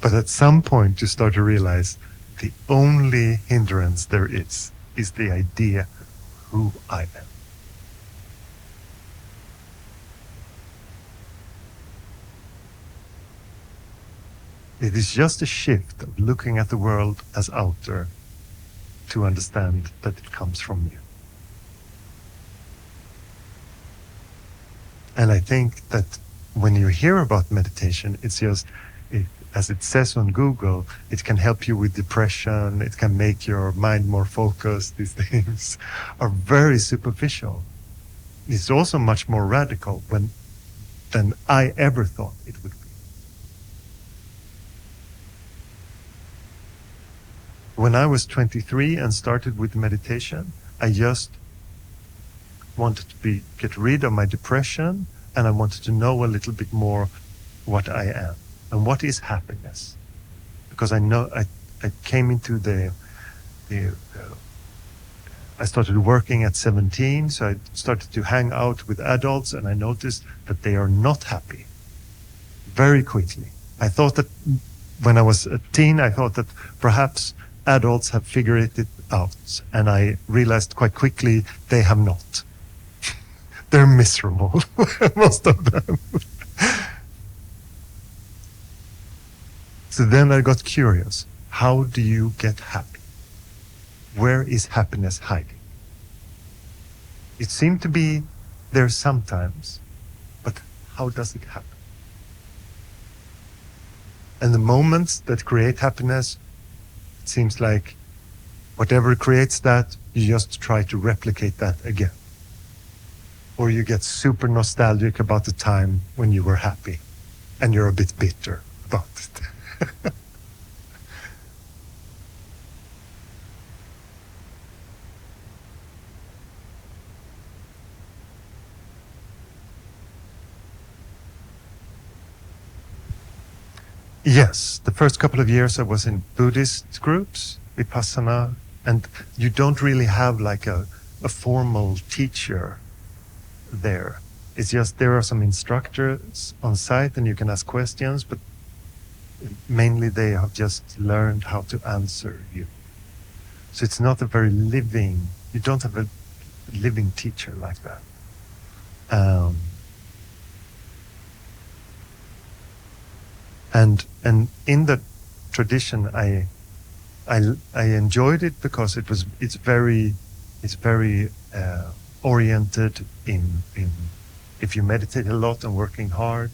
But at some point, you start to realize the only hindrance there is the idea who I am. It is just a shift of looking at the world as outer to understand that it comes from you. And I think that when you hear about meditation, it's just, as it says on Google, it can help you with depression, it can make your mind more focused. These things are very superficial. It's also much more radical than I ever thought it would be. When I was 23 and started with meditation, I just wanted to get rid of my depression, and I wanted to know a little bit more what I am and what is happiness. Because I know I came into I started working at 17, so I started to hang out with adults, and I noticed that they are not happy very quickly. I thought that when I was a teen, I thought that perhaps adults have figured it out, and I realized quite quickly they have not. They're miserable, most of them. So then I got curious. How do you get happy? Where is happiness hiding? It seemed to be there sometimes, but how does it happen? And the moments that create happiness, it seems like whatever creates that, you just try to replicate that again. Or you get super nostalgic about the time when you were happy, and you're a bit bitter about it. Yes, the first couple of years I was in Buddhist groups, Vipassana, and you don't really have like a formal teacher there. It's just there are some instructors on site and you can ask questions, but mainly they have just learned how to answer you. So it's not a very living, you don't have a living teacher like that. And in the tradition, I enjoyed it because it's very oriented in if you meditate a lot and working hard,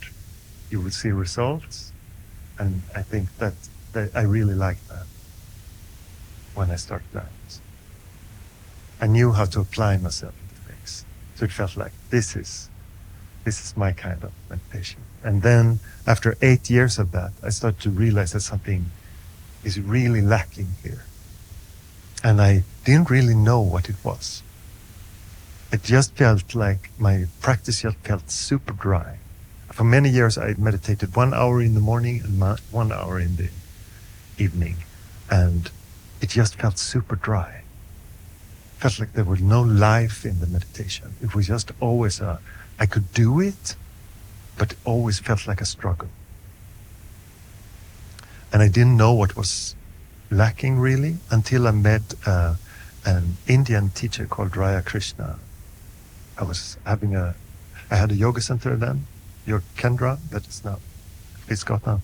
you will see results, and I think that I really liked that when I started that. I knew how to apply myself to things, so it felt like this is my kind of meditation. And then after 8 years of that, I started to realize that something is really lacking here. And I didn't really know what it was. It just felt like my practice just felt super dry. For many years, I meditated 1 hour in the morning and 1 hour in the evening. And it just felt super dry. It felt like there was no life in the meditation. It was just always I could do it, but it always felt like a struggle. And I didn't know what was lacking really until I met an Indian teacher called Raya Krishna. I had a yoga center then, your Kendra, that is now Fiskatan.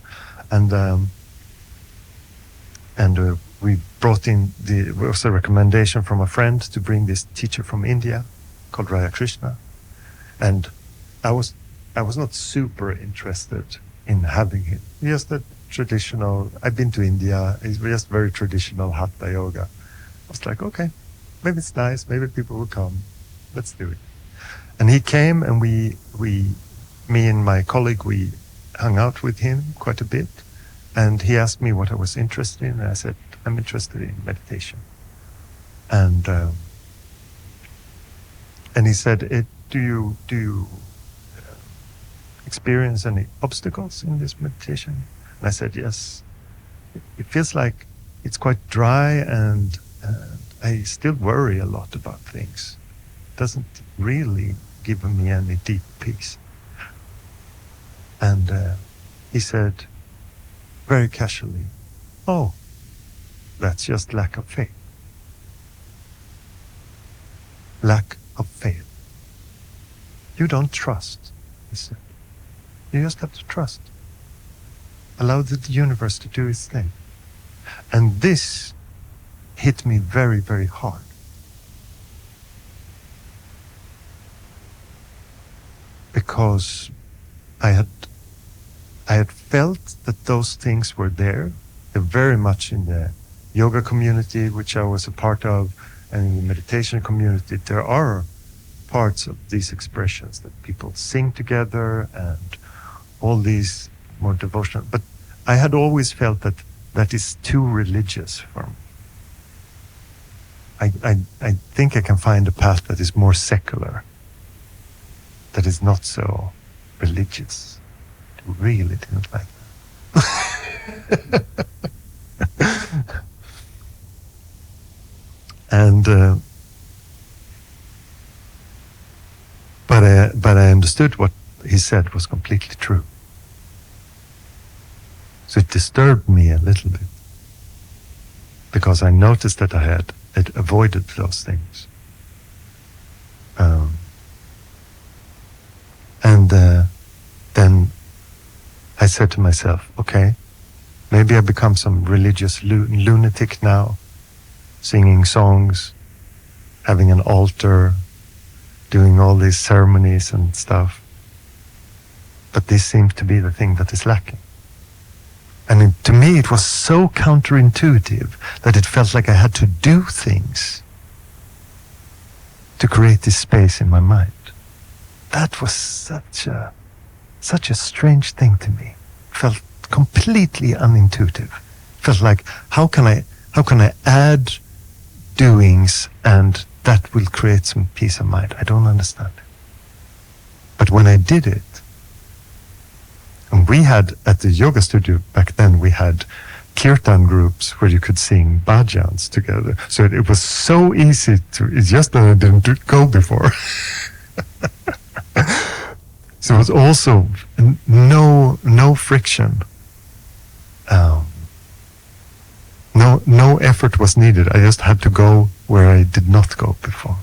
And we brought in, it was a recommendation from a friend to bring this teacher from India called Raya Krishna. And I was not super interested in having him. Just the traditional, I've been to India, it's just very traditional Hatha yoga. I was like, okay, maybe it's nice, maybe people will come, let's do it. And he came and me and my colleague, we hung out with him quite a bit. And he asked me what I was interested in, and I said, I'm interested in meditation. And he said, do you experience any obstacles in this meditation? And I said, yes. It feels like it's quite dry, and I still worry a lot about things. It doesn't really give me any deep peace. And he said, very casually, oh, that's just lack of faith. Lack of faith. You don't trust, he said. You just have to trust. Allow the universe to do its thing. And this hit me very, very hard. Because because I had felt that those things were there. They're very much in the yoga community, which I was a part of, and in the meditation community. There are parts of these expressions that people sing together and all these more devotional. But I had always felt that that is too religious for me. I think I can find a path that is more secular, that is not so religious. I really didn't like that. And but I understood what he said was completely true. So it disturbed me a little bit, because I noticed that I had avoided those things. And then I said to myself, okay, maybe I become some religious lunatic now, singing songs, having an altar, doing all these ceremonies and stuff. But this seems to be the thing that is lacking. And to me, it was so counterintuitive that it felt like I had to do things to create this space in my mind. That was such a strange thing to me. It felt completely unintuitive. It felt like, how can I add doings and that will create some peace of mind? I don't understand it. But when I did it, and we had, at the yoga studio back then, we had kirtan groups where you could sing bhajans together. So it was so easy it's just that I didn't go before. So it was also no friction. No effort was needed. I just had to go where I did not go before.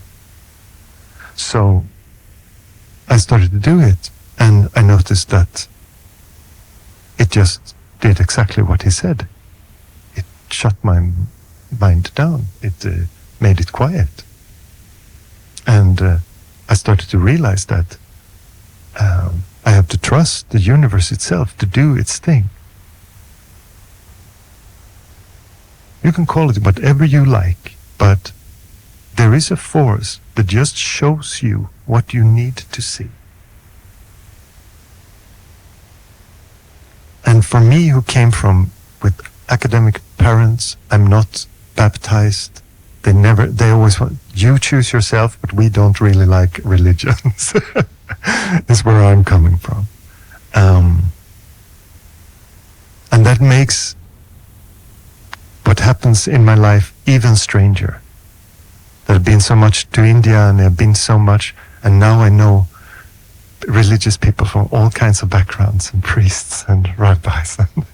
So I started to do it, and I noticed that it just did exactly what he said. It shut my mind down. It made it quiet. And I started to realize that I have to trust the universe itself to do its thing. You can call it whatever you like, but there is a force that just shows you what you need to see. And for me, who came from with academic parents, I'm not baptized. They always want, you choose yourself, but we don't really like religions. Is where I'm coming from. And that makes what happens in my life even stranger. That I've been so much to India, and I've been so much, and now I know religious people from all kinds of backgrounds, and priests and rabbis and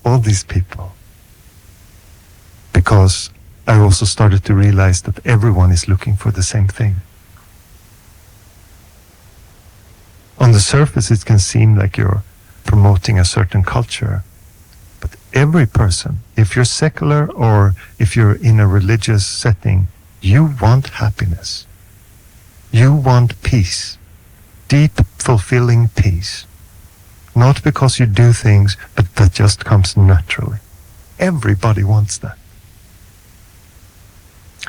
all these people. Because I also started to realize that everyone is looking for the same thing. On the surface, it can seem like you're promoting a certain culture, but every person, if you're secular or if you're in a religious setting, you want happiness. You want peace. Deep, fulfilling peace. Not because you do things, but that just comes naturally. Everybody wants that.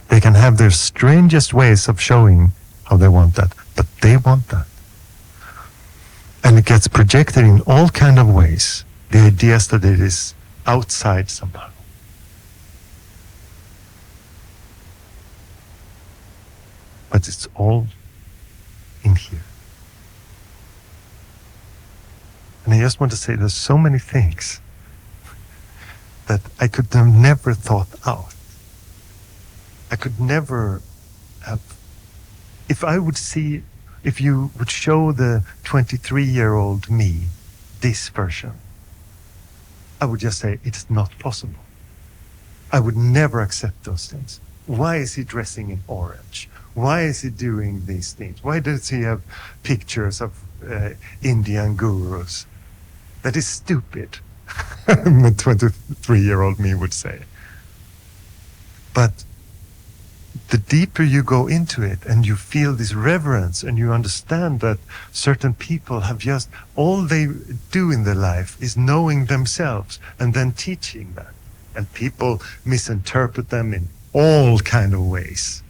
They can have their strangest ways of showing how they want that, but they want that. And it gets projected in all kind of ways. The ideas that it is outside somehow. But it's all in here. And I just want to say there's so many things that I could have never thought out. I could never have, if you would show the 23-year-old me this version, I would just say it's not possible. I would never accept those things. Why is he dressing in orange? Why is he doing these things? Why does he have pictures of Indian gurus? That is stupid, the 23-year-old me would say. But the deeper you go into it and you feel this reverence and you understand that certain people have just, all they do in their life is knowing themselves and then teaching that. And people misinterpret them in all kind of ways.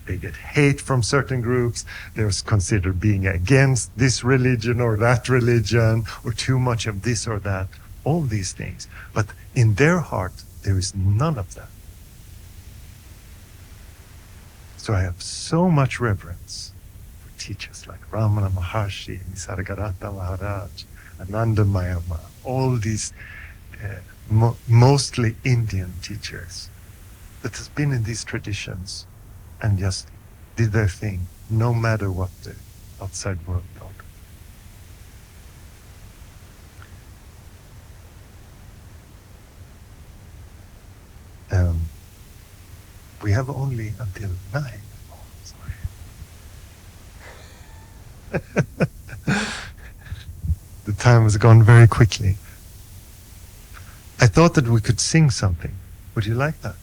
They get hate from certain groups. They're considered being against this religion or that religion, or too much of this or that, all these things. But in their heart, there is none of that. So I have so much reverence for teachers like Ramana Maharshi, Nisargadatta Maharaj, Ananda Mayama, all these mostly Indian teachers that has been in these traditions and just did their thing, no matter what the outside world thought. We have only until 9. Oh, sorry. The time has gone very quickly. I thought that we could sing something. Would you like that?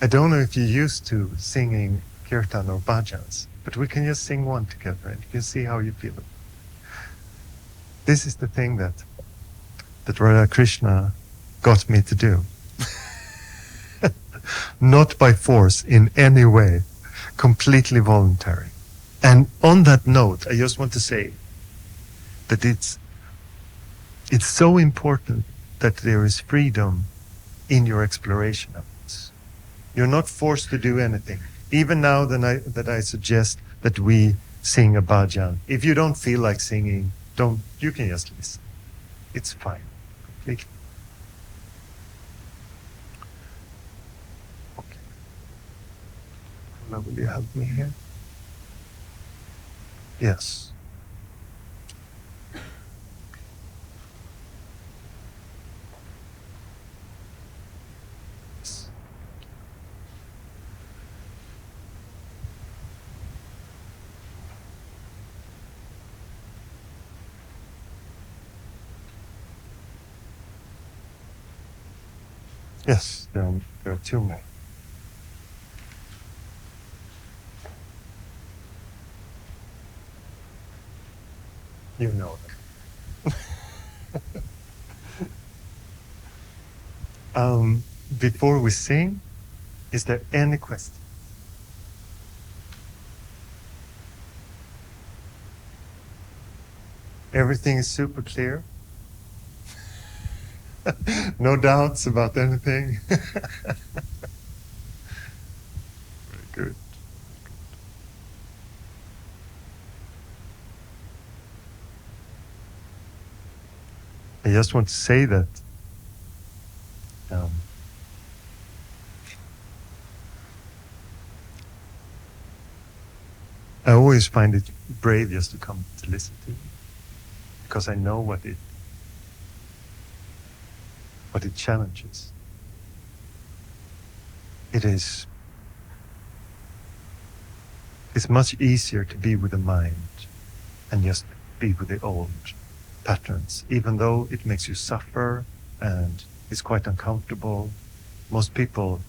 I don't know if you're used to singing kirtan or bhajans, but we can just sing one together and you can see how you feel it. This is the thing that Radha Krishna got me to do. Not by force in any way, completely voluntary. And on that note, I just want to say that it's so important that there is freedom in your exploration of this. You're not forced to do anything. Even now that I suggest that we sing a bhajan. If you don't feel like singing, you can just listen. It's fine, completely. Okay. Now, will you help me here? Yes. Yes, there are 2 more. You know it. Before we sing, is there any question? Everything is super clear? No doubts about anything? Very good. I just want to say that I always find it brave just to come to listen to it, because I know what it challenges. It's much easier to be with the mind and just be with the old patterns, even though it makes you suffer and it's quite uncomfortable. Most people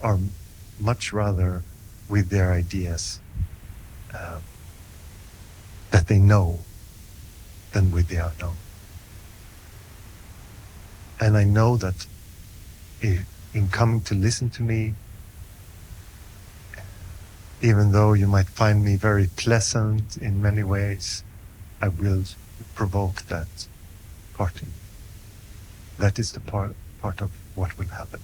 are much rather with their ideas that they know than with the unknown. And I know that in coming to listen to me, even though you might find me very pleasant in many ways, I will provoke that part in you. That is the part of what will happen.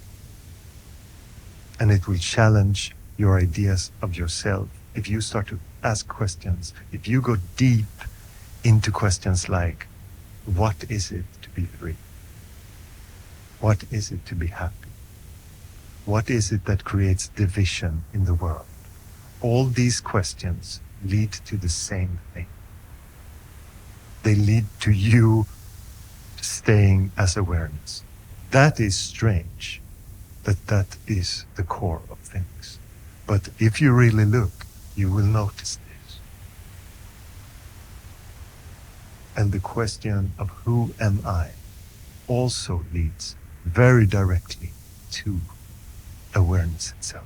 And it will challenge your ideas of yourself. If you start to ask questions, if you go deep into questions like, what is it to be free? What is it to be happy? What is it that creates division in the world? All these questions lead to the same thing. They lead to you staying as awareness. That is strange, that is the core of things. But if you really look, you will notice this. And the question of who am I also leads very directly to awareness itself.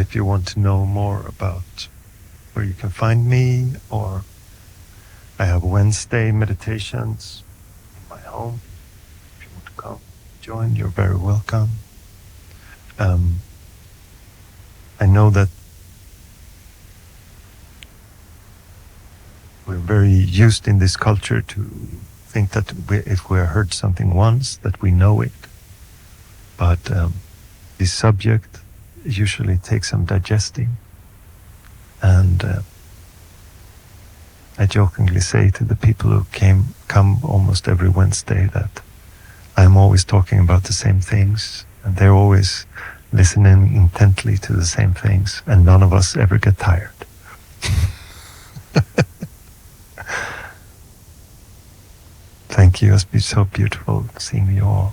And if you want to know more about where you can find me, or I have Wednesday meditations in my home. If you want to come join, you're very welcome. I know that we're very used in this culture to think that if we heard something once, that we know it. But this subject usually takes some digesting. And I jokingly say to the people who come almost every Wednesday that I'm always talking about the same things, and they're always listening intently to the same things, and none of us ever get tired. Thank you. It's been so beautiful seeing you all.